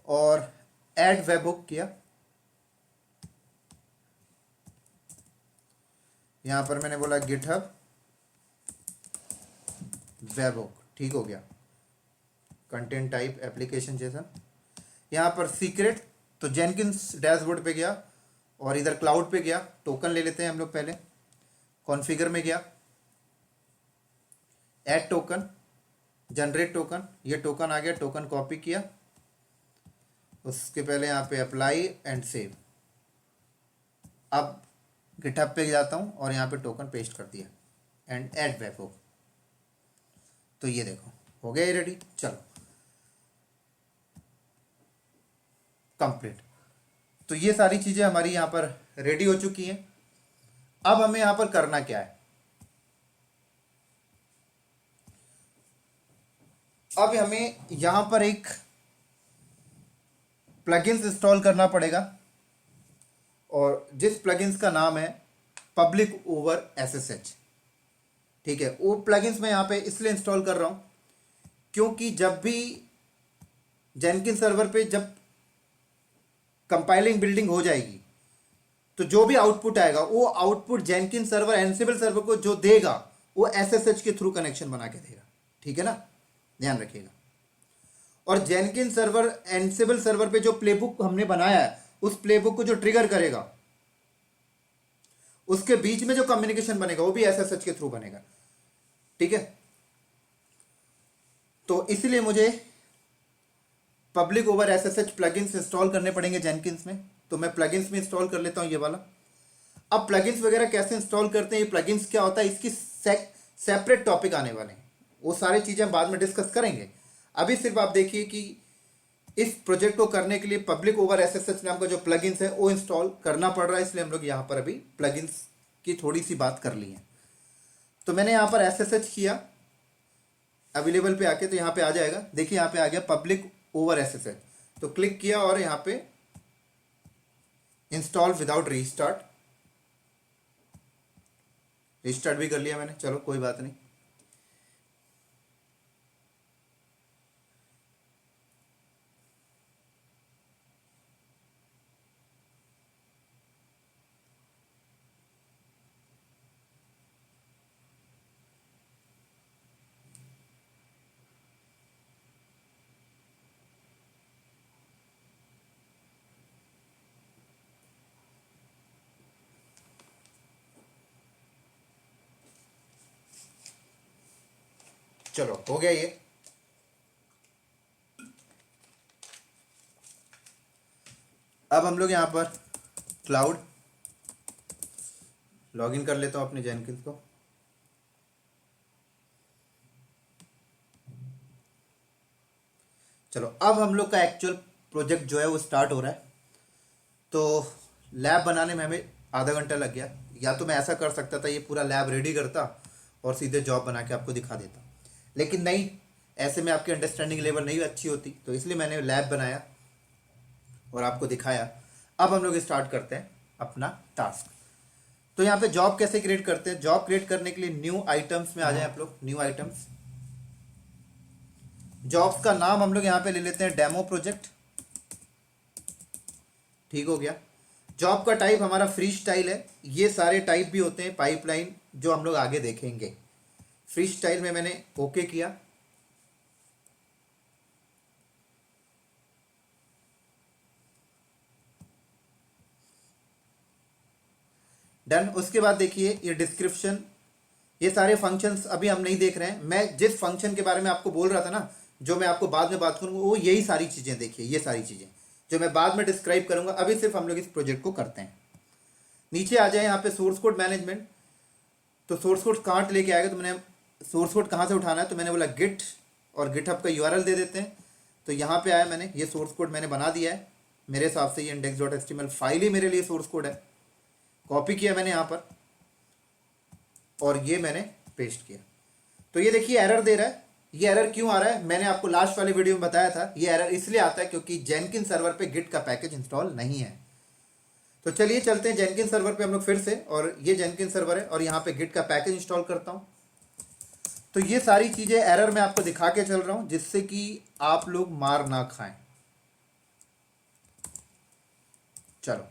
और ऐड वेबहुक किया। यहाँ पर मैंने बोला गिटहब वेबहुक। ठीक हो गया। कंटेंट टाइप एप्लीकेशन जैसा। यहाँ पर सीक्रेट, तो जेनकिंस डैशबोर्ड पे गया और इधर क्लाउड पे गया। टोकन ले लेते हैं हम लोग पहले। कॉन्फ़िगर में गया, ऐड टोकन, जनरेट टोकन, ये टोकन आ गया। टोकन कॉपी किया, उसके पहले यहाँ पे अप्लाई एंड सेव। अब गिटहब पे जाता हूँ और यहाँ पे टोकन पेस्ट कर दिया एंड ऐड वेबहुक। तो ये देखो हो गया ये रेडी। चलो कंप्लीट। तो ये सारी चीज़ें हमारी यहाँ पर रेडी हो चुकी हैं। अब हमें यहाँ पर करना क्या है, अब हमें यहाँ पर एक प्लगइन्स इंस्टॉल करना पड़ेगा, और जिस प्लगइन्स का नाम है पब्लिक ओवर एसएसएच। ठीक है, वो प्लगइन्स मैं यहाँ पे इसलिए इंस्टॉल कर रहा हूँ क्योंकि जब भी जेनकिन सर्वर पे जब कंपाइलिंग बिल्डिंग हो जाएगी तो जो भी आउटपुट आएगा वो आउटपुट जेनकिन सर्वर एनसिबल सर्वर को जो देगा वो एसएसएच के थ्रू कनेक्शन बना के देगा। ठीक है ना, ध्यान रखिएगा। और जेनकिन सर्वर एनसिबल सर्वर पे जो प्लेबुक हमने बनाया है उस प्लेबुक को जो ट्रिगर करेगा उसके बीच में जो कम्युनिकेशन बनेगा वो भी एसएसएच के थ्रू बनेगा। ठीक है, तो इसलिए मुझे public over SSH plugins install करने पड़ेंगे जेनकिंस में। तो मैं प्लगइन्स में इंस्टॉल कर लेता हूं ये वाला। अब प्लगइन्स वगैरह कैसे इंस्टॉल करते हैं, ये प्लगइन्स क्या होता है, इसकी सेपरेट टॉपिक आने वाले हैं, वो सारी चीजें हम बाद में डिस्कस करेंगे। अभी सिर्फ आप देखिए कि इस प्रोजेक्ट को करने के लिए पब्लिक ओवर एसएसएच नाम का जो प्लगइन्स है वो इंस्टॉल करना पड़ रहा है, इसलिए हम लोग यहाँ पर अभी प्लगइन्स की थोड़ी सी बात कर ली है। तो मैंने यहाँ पर एसएसएच किया अवेलेबल पे आके, तो यहाँ पे आ जाएगा। देखिए यहाँ पे आ गया पब्लिक ओवर एसएसएच, तो क्लिक किया और यहाँ पे इंस्टॉल विदाउट रीस्टार्ट, रीस्टार्ट भी कर लिया मैंने। चलो कोई बात नहीं। चलो हो गया ये। अब हम लोग यहाँ पर क्लाउड लॉगिन कर लेता हूँ अपने जेनकिंस को। चलो अब हम लोग का एक्चुअल प्रोजेक्ट जो है वो स्टार्ट हो रहा है। तो लैब बनाने में हमें आधा घंटा लग गया। या तो मैं ऐसा कर सकता था, ये पूरा लैब रेडी करता और सीधे जॉब बना के आपको दिखा देता, लेकिन नहीं, ऐसे में आपकी अंडरस्टैंडिंग लेवल नहीं अच्छी होती, तो इसलिए मैंने लैब बनाया और आपको दिखाया। अब हम लोग स्टार्ट करते हैं अपना टास्क। तो यहाँ पे जॉब कैसे क्रिएट करते हैं? जॉब क्रिएट करने के लिए न्यू आइटम्स में आ जाए आप लोग। न्यू आइटम्स, जॉब्स का नाम हम लोग यहाँ पे ले लेते हैं डेमो प्रोजेक्ट। ठीक हो गया। जॉब का टाइप हमारा फ्री स्टाइल है। ये सारे टाइप भी होते हैं पाइपलाइन, जो हम लोग आगे देखेंगे। फ्री स्टाइल में मैंने ओके किया। डन। उसके बाद देखिए ये डिस्क्रिप्शन, ये सारे फंक्शंस अभी हम नहीं देख रहे हैं। मैं जिस फंक्शन के बारे में आपको बोल रहा था ना, जो मैं आपको बाद में बात करूंगा, वो यही सारी चीजें देखिए, ये सारी चीजें जो मैं बाद में डिस्क्राइब करूंगा। अभी सिर्फ हम लोग इस प्रोजेक्ट को करते हैं। नीचे आ जाए यहाँ पे सोर्स कोड मैनेजमेंट। तो सोर्स कोड कहाँ लेके आएगा? तो मैंने सोर्स कोड कहाँ से उठाना है, तो मैंने बोला गिट और गिटहब का यूआरएल दे देते हैं। तो यहाँ पे आया, मैंने ये सोर्स कोड मैंने बना दिया है। मेरे हिसाब से ये index.html फाइल ही मेरे लिए सोर्स कोड है। कॉपी किया मैंने यहाँ पर और ये मैंने पेस्ट किया। तो ये देखिए एरर दे रहा है। ये एरर क्यों आ रहा है? मैंने आपको लास्ट वाले वीडियो में बताया था, ये एरर इसलिए आता है क्योंकि जेनकिन सर्वर पे गिट का पैकेज इंस्टॉल नहीं है। तो चलिए चलते हैं जेनकिन सर्वर पे हम लोग फिर से, और ये जेनकिन सर्वर है और यहाँ पे गिट का पैकेज इंस्टॉल करता हूँ। तो ये सारी चीजें एरर मैं आपको दिखा के चल रहा हूँ, जिससे कि आप लोग मार ना खाएं। चलो,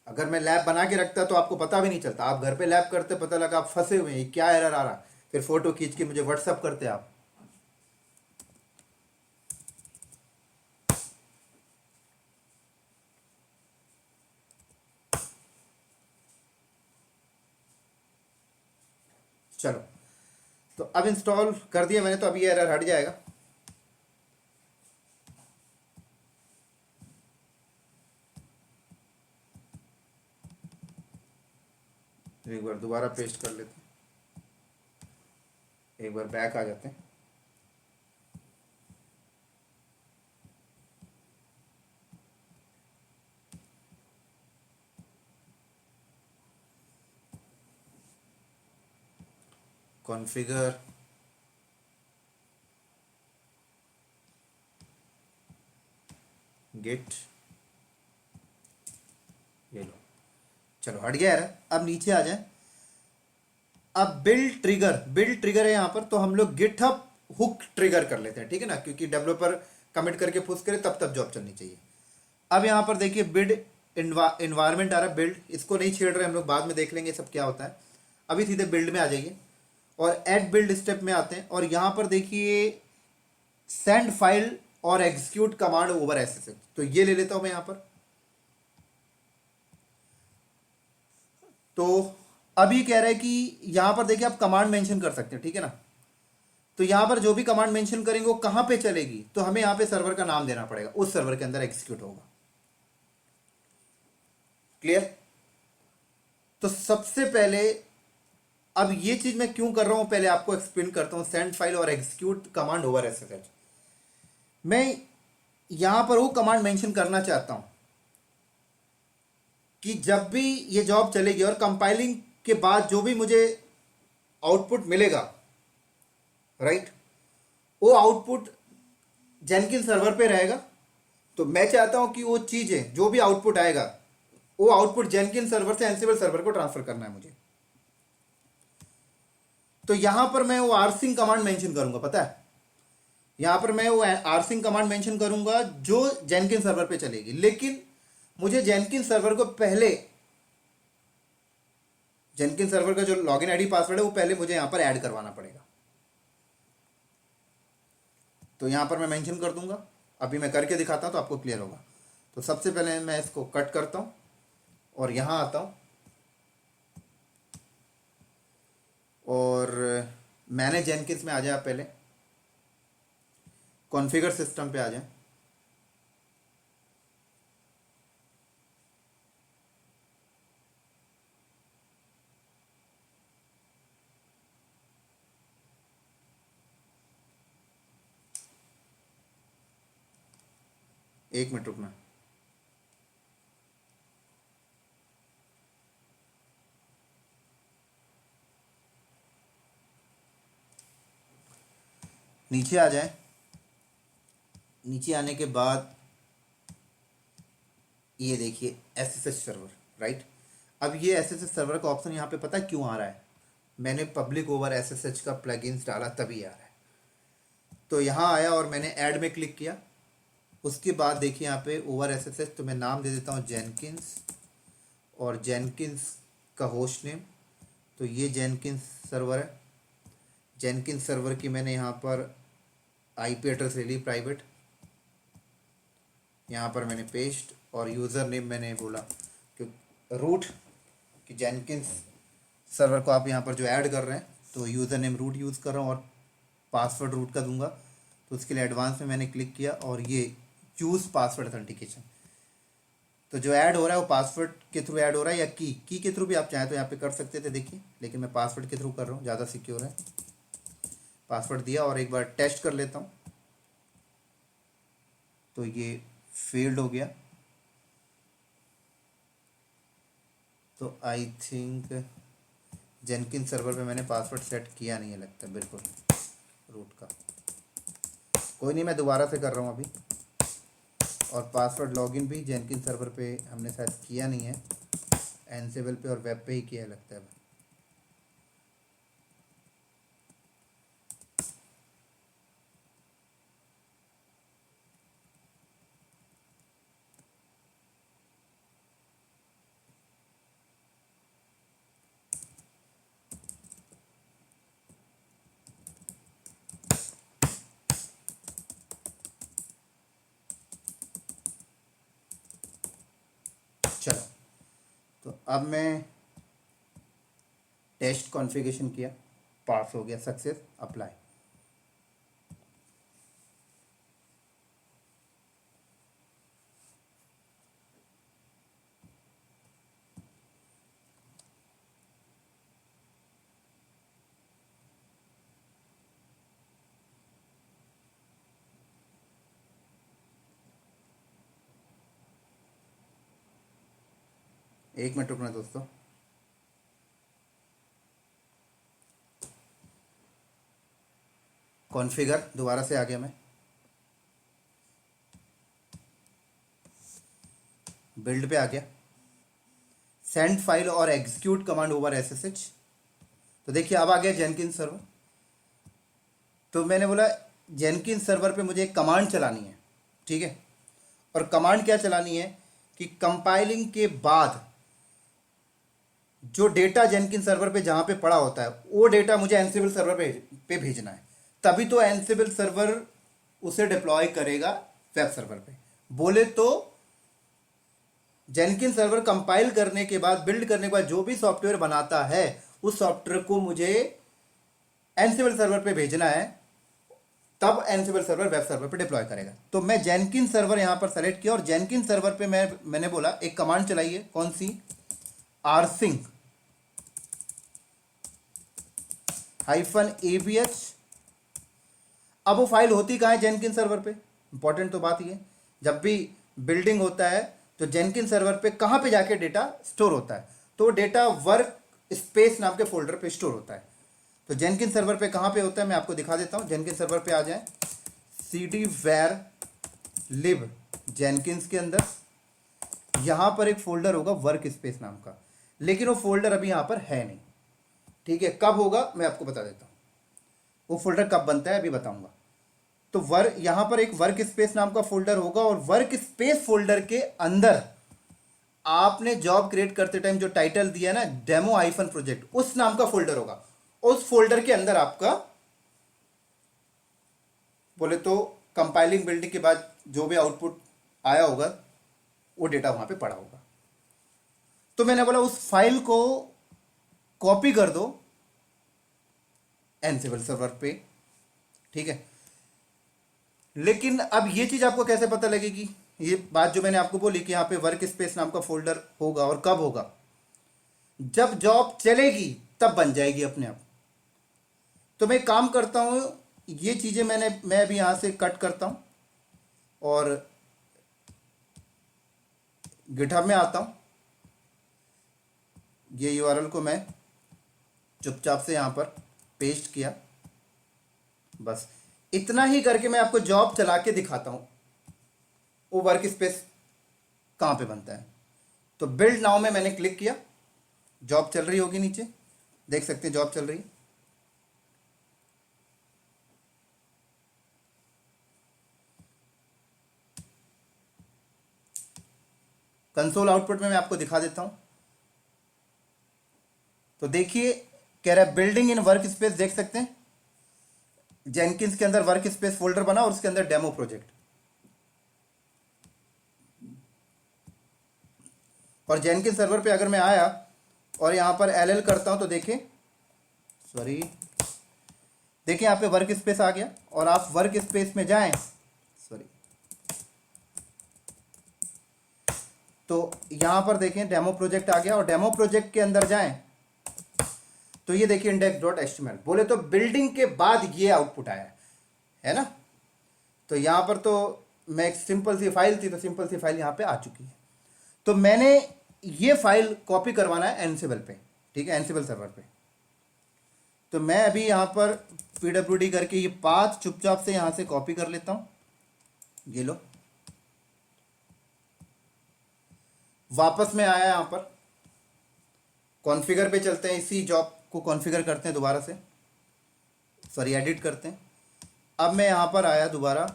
अगर मैं लैब बना के रखता तो आपको पता भी नहीं चलता। आप घर पे लैब करते, पता लगा आप फंसे हुए हैं, क्या एरर आ रहा, फिर फोटो खींच के मुझे व्हाट्सअप करते आप। चलो, तो अब इंस्टॉल कर दिया मैंने, तो अब ये एरर हट जाएगा। एक बार दोबारा पेस्ट कर लेते हैं, एक बार बैक आ जाते हैं। कॉन्फ़िगर, गिट, ये लो। चलो हट गया एरर। अब नीचे आ जाए। अब बिल्ड ट्रिगर है यहाँ पर, तो हम लोग गिटहब हुक ट्रिगर कर लेते हैं, ठीक है ना, क्योंकि डेवलपर कमिट करके पुश करे तब तब जॉब चलनी चाहिए। अब यहाँ पर देखिए बिल्ड इन्वायरमेंट आ रहा है, बिल्ड, इसको नहीं छेड़ रहे हम लोग, बाद में देख लेंगे सब क्या होता है। अभी सीधे बिल्ड में आ जाइए और ऐड बिल्ड स्टेप में आते हैं, और यहाँ पर देखिए सेंड फाइल और एग्जीक्यूट कमांड ओवर एसएसएच, तो ये ले लेता हूं मैं यहाँ पर। तो अभी कह रहा है कि यहां पर देखिए आप कमांड मेंशन कर सकते हैं, ठीक है ना। तो यहां पर जो भी कमांड मेंशन करेंगे वो कहां पे चलेगी, तो हमें यहां पे सर्वर का नाम देना पड़ेगा, उस सर्वर के अंदर एग्जीक्यूट होगा। क्लियर? तो सबसे पहले, अब ये चीज मैं क्यों कर रहा हूं पहले आपको एक्सप्लेन करता हूं। सेंड फाइल और एग्जीक्यूट कमांड ओवर एसएसएच, मैं यहां पर वो कमांड मेंशन करना चाहता हूं कि जब भी ये जॉब चलेगी और कंपाइलिंग के बाद जो भी मुझे आउटपुट मिलेगा, राइट, वो आउटपुट जेनकिन सर्वर पे रहेगा। तो मैं चाहता हूं कि वो चीजें, जो भी आउटपुट आएगा, वो आउटपुट जेनकिन सर्वर से एंसिबल सर्वर को ट्रांसफर करना है मुझे। तो यहां पर मैं वो आरसिंग कमांड मेंशन करूंगा, पता है, यहां पर मैं वो आरसिंग कमांड मेंशन करूंगा जो जेनकिन सर्वर पे चलेगी। लेकिन मुझे जेनकिन सर्वर को पहले, जेनकिन सर्वर का जो लॉगिन आईडी पासवर्ड है वो पहले मुझे यहां पर ऐड करवाना पड़ेगा। तो यहां पर मैं मेंशन कर दूंगा, अभी मैं करके दिखाता हूं तो आपको क्लियर होगा। तो सबसे पहले मैं इसको कट करता हूं और यहां आता हूं, और मैंने जेनकिंस में आ जाए, पहले कॉन्फ़िगर सिस्टम पे आ जाए। एक मिनट रुकना। नीचे आ जाए। नीचे आने के बाद ये देखिए SSH सर्वर, राइट। अब ये SSH सर्वर का ऑप्शन यहाँ पे पता है क्यों आ रहा है? मैंने पब्लिक ओवर SSH का प्लगइन्स डाला तभी आ रहा है। तो यहाँ आया और मैंने ऐड में क्लिक किया। उसके बाद देखिए यहाँ पे ओवर SSH, तो मैं नाम दे देता हूँ जेनकिंस, और जेनकिंस का होस्ट नेम, तो ये जेनकिंस सर्वर है। जेनकिंस सर्वर की मैंने यहाँ पर IP एड्रेस ले ली प्राइवेट, यहाँ पर मैंने पेस्ट, और यूज़र नेम मैंने बोला कि रूट, कि जेनकिंस सर्वर को आप यहाँ पर जो ऐड कर रहे हैं तो यूज़र नेम रूट यूज़ कर रहा हूँ, और पासवर्ड रूट का दूंगा। तो उसके लिए एडवांस में मैंने क्लिक किया, और ये चूज़ पासवर्ड अथेंटिकेशन, तो जो ऐड हो रहा है वो पासवर्ड के थ्रू ऐड हो रहा है, या की के थ्रू भी आप चाहें तो यहाँ पे कर सकते थे, देखिए, लेकिन मैं पासवर्ड के थ्रू कर रहा हूँ, ज़्यादा सिक्योर है। पासवर्ड दिया और एक बार टेस्ट कर लेता हूँ, तो ये फेल्ड हो गया। तो आई थिंक जेनकिन सर्वर पे मैंने पासवर्ड सेट किया नहीं है लगता, बिल्कुल रूट का। कोई नहीं, मैं दोबारा से कर रहा हूँ अभी। और पासवर्ड लॉगिन भी जेनकिन सर्वर पे हमने शायद किया नहीं है, एनसेबल पे और वेब पे ही किया है लगता है। चलो, तो अब मैं टेस्ट कॉन्फ़िगरेशन किया, पास हो गया, सक्सेस, अप्लाई। एक मिनट रुकना दोस्तों। कॉन्फ़िगर दोबारा से आ गया मैं, बिल्ड पे आ गया, सेंड फाइल और एग्जीक्यूट कमांड ओवर SSH। तो देखिए अब आ गया जेनकिन सर्वर। तो मैंने बोला जेनकिन सर्वर पे मुझे एक कमांड चलानी है, ठीक है। और कमांड क्या चलानी है कि कंपाइलिंग के बाद जो डेटा जेनकिन सर्वर पे जहां पे पड़ा होता है वो डेटा मुझे एनसिबल सर्वर पे भेजना है, तभी तो एनसिबल सर्वर उसे डिप्लॉय करेगा वेब सर्वर पे। बोले तो जेनकिन सर्वर कंपाइल करने के बाद, बिल्ड करने के बाद जो भी सॉफ्टवेयर बनाता है उस सॉफ्टवेयर को मुझे एनसिबल सर्वर पे भेजना है, तब एनसिबल सर्वर वेब सर्वर पे डिप्लॉय करेगा। तो मैं जेनकिन सर्वर यहां पर सेलेक्ट किया, और जेनकिन सर्वर पे मैंने बोला एक कमांड चलाइए, कौन सी? rsync -abh। अब वो फाइल होती कहाँ है जेनकिन सर्वर पे? इंपॉर्टेंट तो बात ये, जब भी बिल्डिंग होता है तो जेनकिन सर्वर पे कहाँ पे जाके डेटा स्टोर होता है? तो डेटा वर्क स्पेस नाम के फोल्डर पे स्टोर होता है। तो जेनकिन सर्वर पे कहाँ पे होता है मैं आपको दिखा देता हूँ। जेनकिन सर्वर पे आ जाए, cd var lib जेनकिंस के अंदर यहाँ पर एक फोल्डर होगा वर्क स्पेस नाम का, लेकिन वो फोल्डर अभी यहाँ पर है नहीं, ठीक है। कब होगा मैं आपको बता देता हूँ, वो फोल्डर कब बनता है अभी बताऊंगा। तो यहां पर एक वर्क स्पेस नाम का फोल्डर होगा, और वर्क स्पेस फोल्डर के अंदर आपने जॉब क्रिएट करते टाइम जो टाइटल दिया ना, डेमो आइफन प्रोजेक्ट, उस नाम का फोल्डर होगा। उस फोल्डर के अंदर आपका बोले तो कंपाइलिंग बिल्डिंग के बाद जो भी आउटपुट आया होगा वो डेटा वहां पे पड़ा होगा। तो मैंने बोला उस फाइल को कॉपी कर दो एनसिबल सर्वर पे, ठीक है। लेकिन अब ये चीज आपको कैसे पता लगेगी? ये बात जो मैंने आपको बोली कि यहां पे वर्क स्पेस नाम का फोल्डर होगा, और कब होगा? जब जॉब चलेगी तब बन जाएगी अपने आप। तो मैं काम करता हूं, ये चीजें मैं अभी यहां से कट करता हूं, और गिटहब में आता हूँ, ये यूआरएल को मैं चुपचाप से यहाँ पर पेस्ट किया। बस इतना ही करके मैं आपको जॉब चला के दिखाता हूँ वो वर्क स्पेस कहाँ पे बनता है। तो बिल्ड नाउ में मैंने क्लिक किया, जॉब चल रही होगी, नीचे देख सकते हैं जॉब चल रही है। कंसोल आउटपुट में मैं आपको दिखा देता हूं। तो देखिए कह रहा है बिल्डिंग इन वर्क स्पेस, देख सकते हैं जेनकिंस के अंदर वर्क स्पेस फोल्डर बना और उसके अंदर डेमो प्रोजेक्ट। और जेनकिंस सर्वर पे अगर मैं आया और यहां पर एलएल करता हूं तो देखिए, सॉरी, देखिए यहां पे वर्क स्पेस आ गया। और आप वर्क स्पेस में जाएं, सॉरी, तो यहां पर देखें डेमो प्रोजेक्ट आ गया। और डेमो प्रोजेक्ट के अंदर जाएं तो ये देखिए index.html, बोले तो बिल्डिंग के बाद ये आउटपुट आया है ना। तो यहां पर तो मैं एक सिंपल सी फाइल थी, तो सिंपल सी फाइल यहां पे आ चुकी है। तो मैंने ये फाइल कॉपी करवाना है एनसिबल पे, ठीक है, एनसिबल सर्वर पे। तो मैं अभी यहां पर pwd करके ये पाथ चुपचाप से यहां से कॉपी कर लेता हूं, ये लो। वापस में आया, यहां पर कॉन्फ़िगर पे चलते हैं, इसी जॉब को कॉन्फ़िगर करते हैं दोबारा से, सॉरी एडिट करते हैं। अब मैं यहां पर आया दोबारा,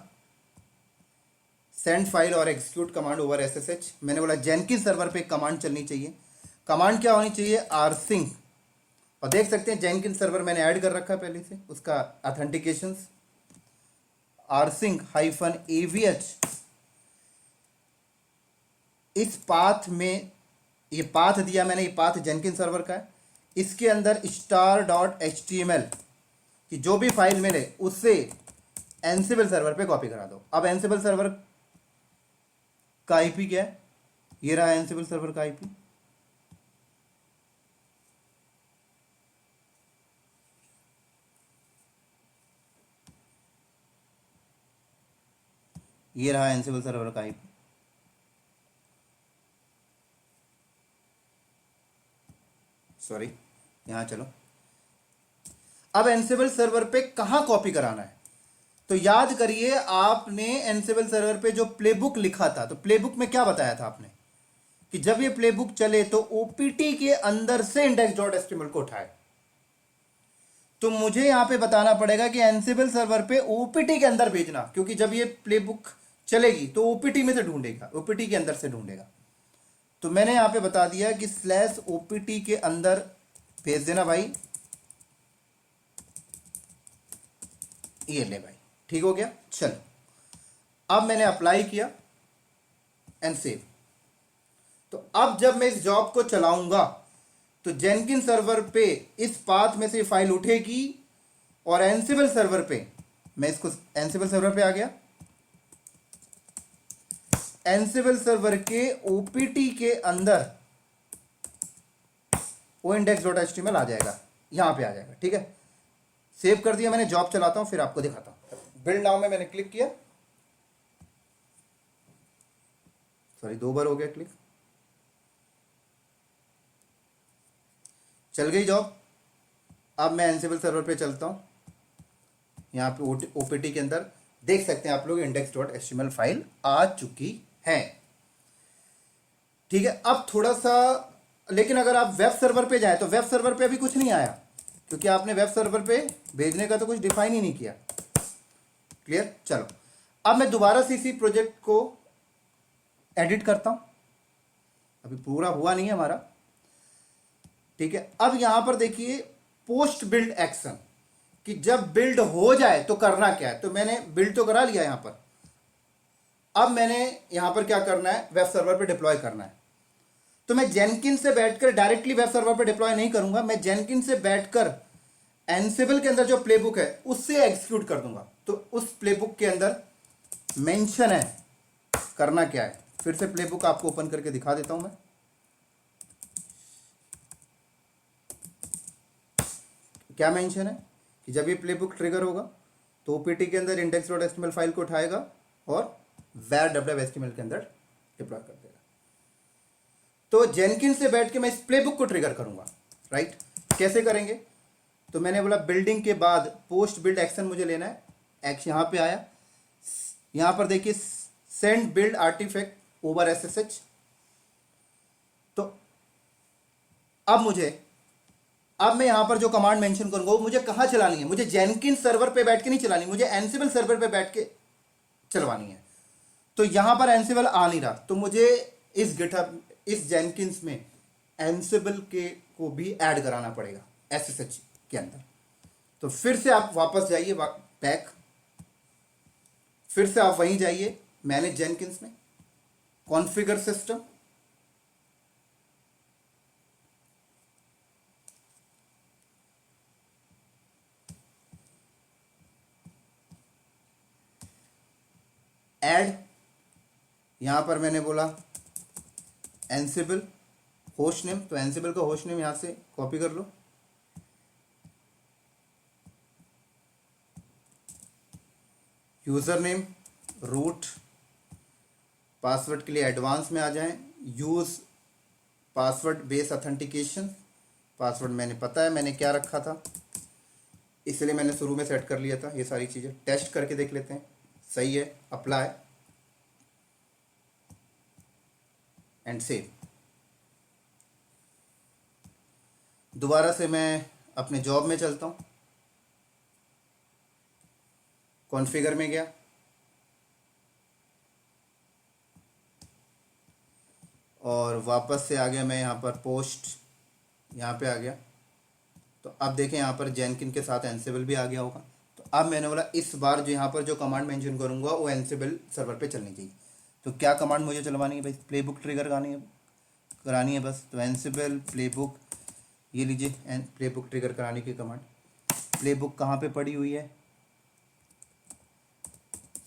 सेंड फाइल और एग्जीक्यूट कमांड ओवर एसएसएच। मैंने बोला जेनकिंस सर्वर पे एक कमांड चलनी चाहिए। कमांड क्या होनी चाहिए? rsync। और देख सकते हैं जेनकिंस सर्वर मैंने ऐड कर रखा है पहले से, उसका ऑथेंटिकेशन rsync-avh। इस पाथ में ये पाथ दिया मैंने, ये पाथ जेनकिंस सर्वर का है। इसके अंदर star.html की जो भी फाइल मिले उससे एनसिबल सर्वर पे कॉपी करा दो। अब एनसिबल सर्वर का आईपी क्या है? ये रहा एनसिबल सर्वर का आईपी। ये रहा एनसिबल सर्वर का आईपी। सॉरी, यहां चलो। अब एनसिबल सर्वर पे कहां कॉपी कराना है? तो याद करिए, आपने एनसिबल सर्वर पे जो प्लेबुक लिखा था, तो प्लेबुक में क्या बताया था आपने कि जब ये प्लेबुक चले तो ओपीटी के अंदर से index.html को उठाए। तो मुझे यहां पे बताना पड़ेगा कि एनसिबल सर्वर पे ओपीटी के अंदर भेजना, क्योंकि जब ये प्लेबुक चलेगी तो ओपीटी में से ढूंढेगा, ओपीटी के अंदर से ढूंढेगा। तो मैंने यहां पे बता दिया कि /opt के अंदर भेज देना भाई। ये ले भाई, ठीक हो गया। चलो, अब मैंने अप्लाई किया एंड सेव। तो अब जब मैं इस जॉब को चलाऊंगा तो जेनकिंस सर्वर पे इस पाथ में से फाइल उठेगी और एनसिबल सर्वर पे, मैं इसको एनसिबल सर्वर पे आ गया, एनसिबल सर्वर के ओपीटी के अंदर वो index.html आ जाएगा, यहां पे आ जाएगा, ठीक है। सेव कर दिया मैंने, जॉब चलाता हूं फिर आपको दिखाता हूं। बिल्ड नाउ में मैंने क्लिक किया, सॉरी 2 बार हो गया क्लिक, चल गई जॉब। अब मैं एनसिबल सर्वर पे चलता हूं, यहां पे ओपीटी के अंदर देख सकते हैं आप लोग index.html फाइल आ चुकी है, ठीक है। अब थोड़ा सा, लेकिन अगर आप वेब सर्वर पे जाए तो वेब सर्वर पे अभी कुछ नहीं आया, क्योंकि आपने वेब सर्वर पे भेजने का तो कुछ डिफाइन ही नहीं किया। क्लियर? चलो, अब मैं दोबारा से इसी प्रोजेक्ट को एडिट करता हूं, अभी पूरा हुआ नहीं है हमारा, ठीक है। अब यहां पर देखिए पोस्ट बिल्ड एक्शन, कि जब बिल्ड हो जाए तो करना क्या है। तो मैंने बिल्ड तो करा लिया यहां पर, अब मैंने यहां पर क्या करना है, वेब सर्वर पे डिप्लॉय करना है। तो मैं जेनकिन से बैठकर डायरेक्टली वेब सर्वर पे डिप्लॉय नहीं करूंगा, मैं जेनकिन से बैठकर एनसिबल के अंदर जो प्लेबुक है उससे एग्जीक्यूट कर दूंगा। तो उस प्लेबुक के अंदर मेंशन है, करना क्या है। फिर से प्लेबुक आपको ओपन करके दिखा देता हूं मैं। क्या मेंशन है कि जब ये प्लेबुक ट्रिगर होगा तो ओपीटी के अंदर index.html फाइल को उठाएगा और var.html के अंदर डिप्लॉय कर देगा। तो जेनकिंस से बैठ के मैं इस प्लेबुक को ट्रिगर करूंगा, राइट। कैसे करेंगे? तो मैंने बोला बिल्डिंग के बाद पोस्ट बिल्ड एक्शन मुझे लेना है। एक्स यहां पे आया, यहां पर देखिए send build artifact over SSH. तो अब मैं यहां पर जो कमांड मेंशन करूंगा वो मुझे कहां चलानी है? मुझे जेनकिंस सर्वर पे बैठ के नहीं चलानी, मुझे एनसिबल सर्वर पे बैठ के चलवानी है। तो यहां पर एनसिबल आ नहीं रहा, तो मुझे इस गिटहब इस जेनकिंस में एनसिबल के को भी ऐड कराना पड़ेगा एसएसएच के अंदर। तो फिर से आप वापस जाइए बैक, फिर से आप वहीं जाइए मैनेज जेनकिंस में, कॉन्फ़िगर सिस्टम, ऐड, यहां पर मैंने बोला एनसिबल होस्ट नेम, तो एनसिबल का होस्ट नेम यहां से कॉपी कर लो, यूजर नेम रूट, पासवर्ड के लिए एडवांस में आ जाएं, use password base authentication, password मैंने पता है मैंने क्या रखा था, इसलिए मैंने शुरू में सेट कर लिया था। ये सारी चीज़ें टेस्ट करके देख लेते हैं, सही है, अप्लाई एंड सेव। दोबारा से मैं अपने जॉब में चलता हूँ, कॉन्फ़िगर में गया, और वापस से आ गया मैं यहाँ पर पोस्ट, यहाँ पे आ गया। तो अब देखें यहाँ पर जेनकिन के साथ एनसिबल भी आ गया होगा। तो अब मैंने बोला इस बार जो यहाँ पर जो कमांड मेंशन करूँगा वो एनसिबल सर्वर पे चलनी चाहिए। तो क्या कमांड मुझे चलवानी है भाई? प्लेबुक ट्रिगर करानी है बस। तो एनसिबल प्लेबुक, ये लीजिए प्लेबुक ट्रिगर कराने की कमांड। प्लेबुक कहाँ पे पड़ी हुई है?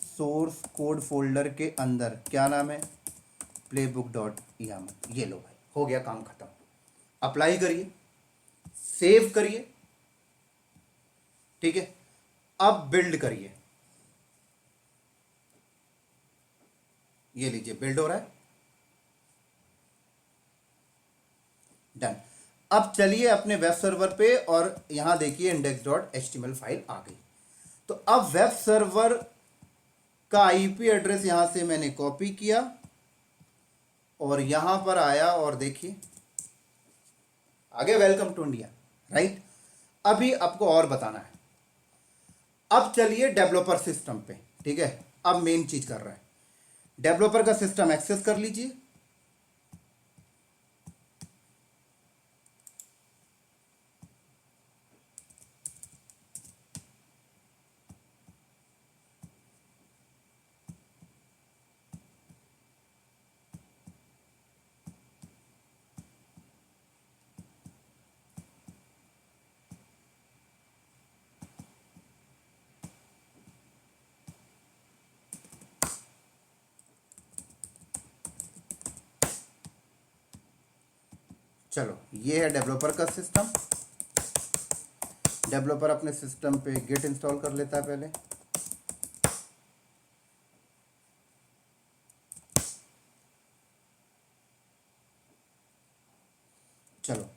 सोर्स कोड फोल्डर के अंदर, क्या नाम है? Playbook dot YAML. ये लो भाई, हो गया काम खत्म। अप्लाई करिए, सेव करिए, ठीक है। अब बिल्ड करिए, ये लीजिए बिल्ड हो रहा है, डन। अब चलिए अपने वेब सर्वर पे, और यहां देखिए index.html फाइल आ गई। तो अब वेब सर्वर का आईपी एड्रेस यहां से मैंने कॉपी किया और यहां पर आया, और देखिए आगे वेलकम टू इंडिया, राइट। अभी आपको और बताना है। अब चलिए डेवलपर सिस्टम पे, ठीक है। अब मेन चीज कर रहा है, डेवलपर का सिस्टम एक्सेस कर लीजिए। चलो, ये है डेवलपर का सिस्टम। डेवलपर अपने सिस्टम पे गिट इंस्टॉल कर लेता है पहले। चलो,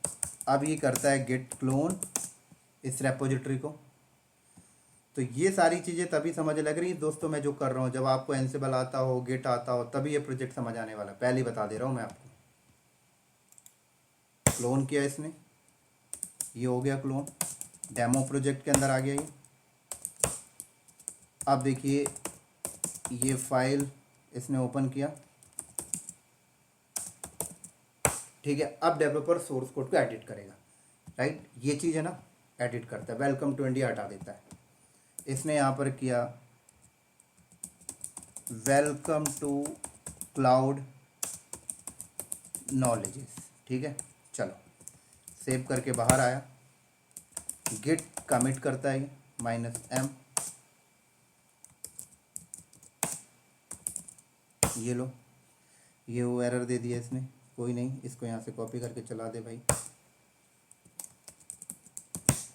अब ये करता है गिट क्लोन इस रेपोजिटरी को। तो ये सारी चीज़ें तभी समझ लग रही दोस्तों मैं जो कर रहा हूँ, जब आपको एनसिबल आता हो, गिट आता हो, तभी ये प्रोजेक्ट समझ आने वाला है। पहले ही बता दे रहा हूँ मैं आपको। क्लोन किया इसने, ये हो गया क्लोन, डेमो प्रोजेक्ट के अंदर आ गया ये। अब देखिए ये फाइल इसने ओपन किया, ठीक है। अब डेवलपर सोर्स कोड को एडिट करेगा, राइट। ये चीज़ है ना, एडिट करता है, वेलकम टू इंडिया हटा देता है। इसने यहाँ पर किया वेलकम टू क्लाउड नॉलेजेस, ठीक है। चलो, सेव करके बाहर आया, गिट कमिट करता है -m, ये लो, ये वो एरर दे दिया इसने, कोई नहीं, इसको यहाँ से कॉपी करके चला दे भाई,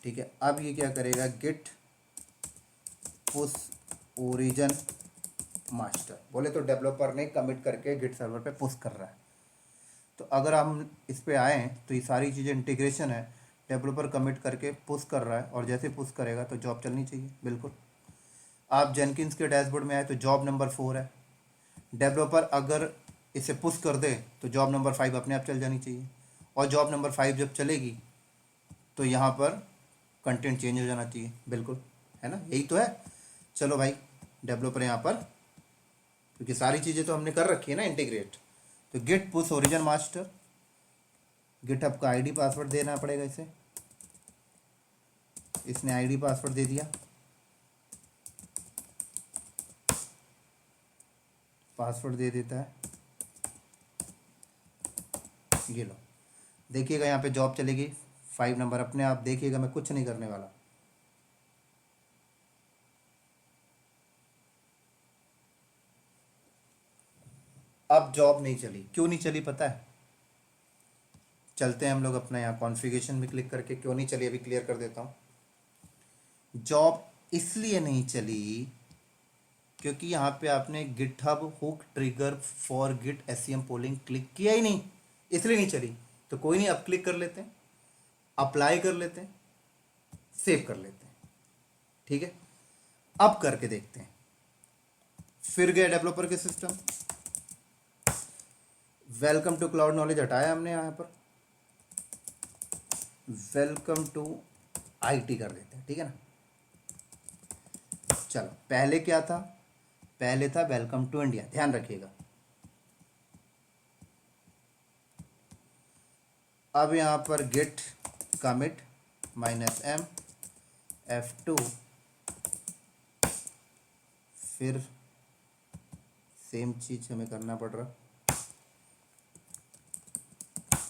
ठीक है। अब ये क्या करेगा, गिट पुश ओरिजिन मास्टर, बोले तो डेवलपर ने कमिट करके गिट सर्वर पे पुश कर रहा है। तो अगर हम इस पे आए तो ये सारी चीज़ें इंटीग्रेशन है, डेवलपर कमिट करके पुश कर रहा है और जैसे पुश करेगा तो जॉब चलनी चाहिए बिल्कुल। आप जेनकिंस के डैशबोर्ड में आए तो जॉब नंबर 4 है, डेवलपर अगर इसे पुश कर दे तो जॉब नंबर 5 अपने आप चल जानी चाहिए, और जॉब नंबर 5 जब चलेगी तो यहाँ पर कंटेंट चेंज हो जाना चाहिए बिल्कुल, है ना, यही तो है। चलो भाई, डेवलपर यहाँ पर, क्योंकि सारी चीज़ें तो हमने कर रखी है ना इंटीग्रेट, तो git push origin master, GitHub का आईडी पासवर्ड देना पड़ेगा इसे, इसने आईडी पासवर्ड दे दिया, पासवर्ड दे देता है, ये लो, देखिएगा यहाँ पे जॉब चलेगी 5 नंबर अपने आप, देखिएगा मैं कुछ नहीं करने वाला। अब जॉब नहीं चली, क्यों नहीं चली पता है? चलते हैं हम लोग अपना यहाँ कॉन्फ़िगरेशन में क्लिक करके, क्यों नहीं चली अभी क्लियर कर देता हूँ। जॉब इसलिए नहीं चली क्योंकि यहाँ पे आपने GitHub hook trigger for git SCM polling click किया ही नहीं, इसलिए नहीं चली। तो कोई नहीं, अब क्लिक कर लेते हैं, अप्लाई कर लेते हैं, सेव कर लेते हैं, ठीक है। अब करके देखते हैं, फिर गए डेवलपर के system, welcome to cloud knowledge हटाया हमने, यहाँ पर वेलकम टू आईटी कर देते हैं, ठीक है ना। चलो, पहले क्या था? पहले था वेलकम टू इंडिया, ध्यान रखिएगा। अब यहाँ पर गिट कमिट -m F2, फिर सेम चीज हमें करना पड़ रहा।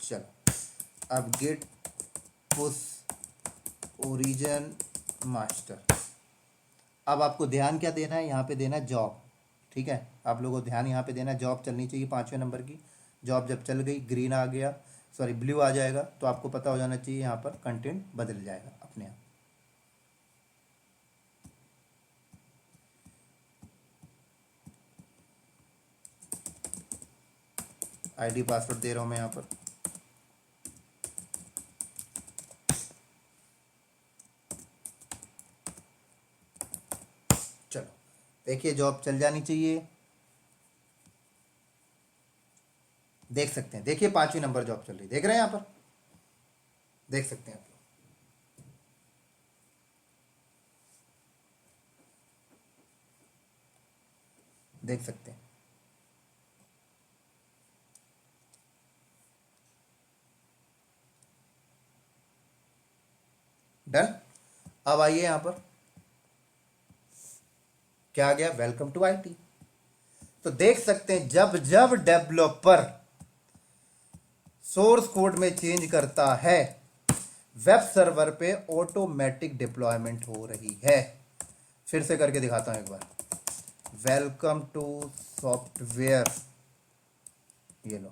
चलो, अब गिट पुश ओरिजिन मास्टर। अब आपको ध्यान क्या देना है? यहाँ पे देना है जॉब, ठीक है। आप लोगों को ध्यान यहाँ पे देना है, जॉब चलनी चाहिए 5वें नंबर की। जॉब जब चल गई, ग्रीन आ गया, सॉरी ब्लू आ जाएगा, तो आपको पता हो जाना चाहिए यहाँ पर कंटेंट बदल जाएगा अपने आप। आईडी पासवर्ड दे रहा हूँ मैं यहाँ पर, चलो देखिए जॉब चल जानी चाहिए, देख सकते हैं, देखिए 5वीं नंबर जॉब चल रही, देख रहे हैं यहाँ पर, देख सकते हैं आप लोग, देख सकते हैं। डन। अब आइए यहाँ पर, क्या आ गया? Welcome to IT. तो देख सकते हैं जब जब डेवलपर सोर्स कोड में चेंज करता है, वेब सर्वर पे ऑटोमेटिक डिप्लॉयमेंट हो रही है। फिर से करके दिखाता हूं एक बार, वेलकम टू सॉफ्टवेयर, ये लो,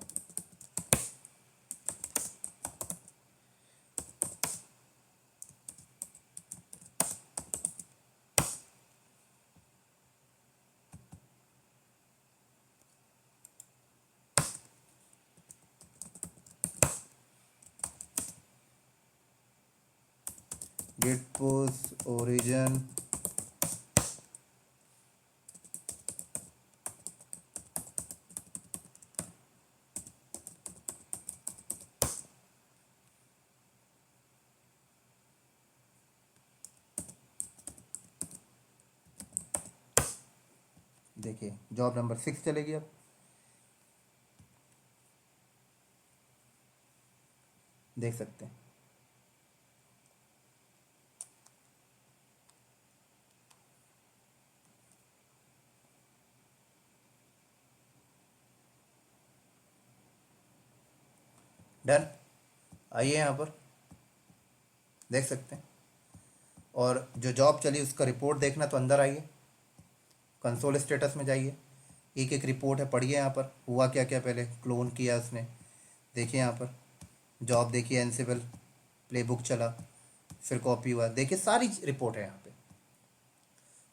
गिट पुश ओरिजिन, देखिए जॉब नंबर 6 चलेगी अब, देख सकते हैं। डन। आइए यहाँ पर, देख सकते हैं। और जो जॉब चली उसका रिपोर्ट देखना तो अंदर आइए, कंसोल स्टेटस में जाइए, एक एक रिपोर्ट है, पढ़िए यहाँ पर हुआ क्या क्या। पहले क्लोन किया उसने, देखिए यहाँ पर जॉब, देखिए एनसिबल प्लेबुक चला, फिर कॉपी हुआ, देखिए सारी रिपोर्ट है यहाँ पे।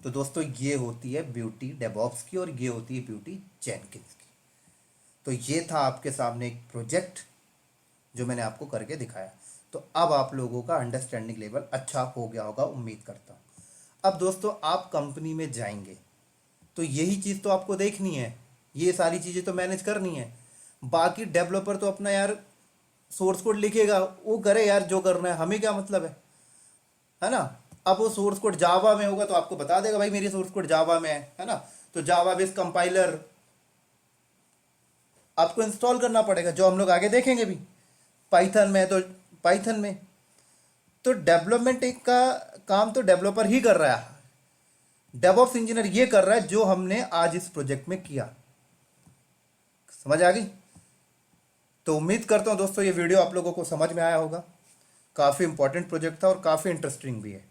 तो दोस्तों ये होती है ब्यूटी डेवऑप्स की, और ये होती है ब्यूटी जेनकिंस की। तो ये था आपके सामने एक प्रोजेक्ट जो मैंने आपको करके दिखाया। तो अब आप लोगों का अंडरस्टैंडिंग लेवल अच्छा हो गया होगा, उम्मीद करता हूँ। अब दोस्तों आप कंपनी में जाएंगे तो यही चीज़ तो आपको देखनी है, ये सारी चीज़ें तो मैनेज करनी है। बाकी डेवलपर तो अपना यार सोर्स कोड लिखेगा, वो करे यार जो करना है, हमें क्या मतलब है ना। अब वो सोर्स कोड जावा में होगा तो आपको बता देगा भाई मेरी सोर्स कोड जावा में है ना। तो जावा बेस कंपाइलर आपको इंस्टॉल करना पड़ेगा, जो हम लोग आगे देखेंगे भी। पाइथन में है तो पाइथन में। तो डेवलपमेंट एक का काम तो डेवलपर ही कर रहा है, डेवऑप्स इंजीनियर ये कर रहा है जो हमने आज इस प्रोजेक्ट में किया। समझ आ गई? तो उम्मीद करता हूं दोस्तों ये वीडियो आप लोगों को समझ में आया होगा। काफ़ी इंपॉर्टेंट प्रोजेक्ट था और काफ़ी इंटरेस्टिंग भी है।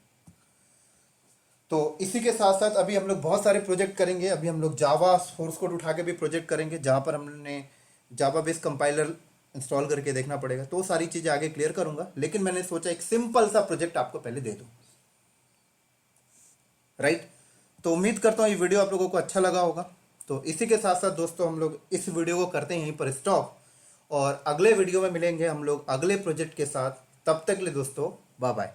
तो इसी के साथ साथ अभी हम लोग बहुत सारे प्रोजेक्ट करेंगे। अभी हम लोग जावा सोर्स कोड उठा के भी प्रोजेक्ट करेंगे, जहाँ पर हमने जावा बेस्ड कंपाइलर इंस्टॉल करके देखना पड़ेगा। तो वो सारी चीज़ें आगे क्लियर करूंगा, लेकिन मैंने सोचा एक सिंपल सा प्रोजेक्ट आपको पहले दे दूं। राइट? तो उम्मीद करता हूँ ये वीडियो आप लोगों को अच्छा लगा होगा। तो इसी के साथ साथ दोस्तों हम लोग इस वीडियो को करते हैं यहीं पर स्टॉप, और अगले वीडियो में मिलेंगे हम लोग अगले प्रोजेक्ट के साथ। तब तक के लिए दोस्तों बाय बाय।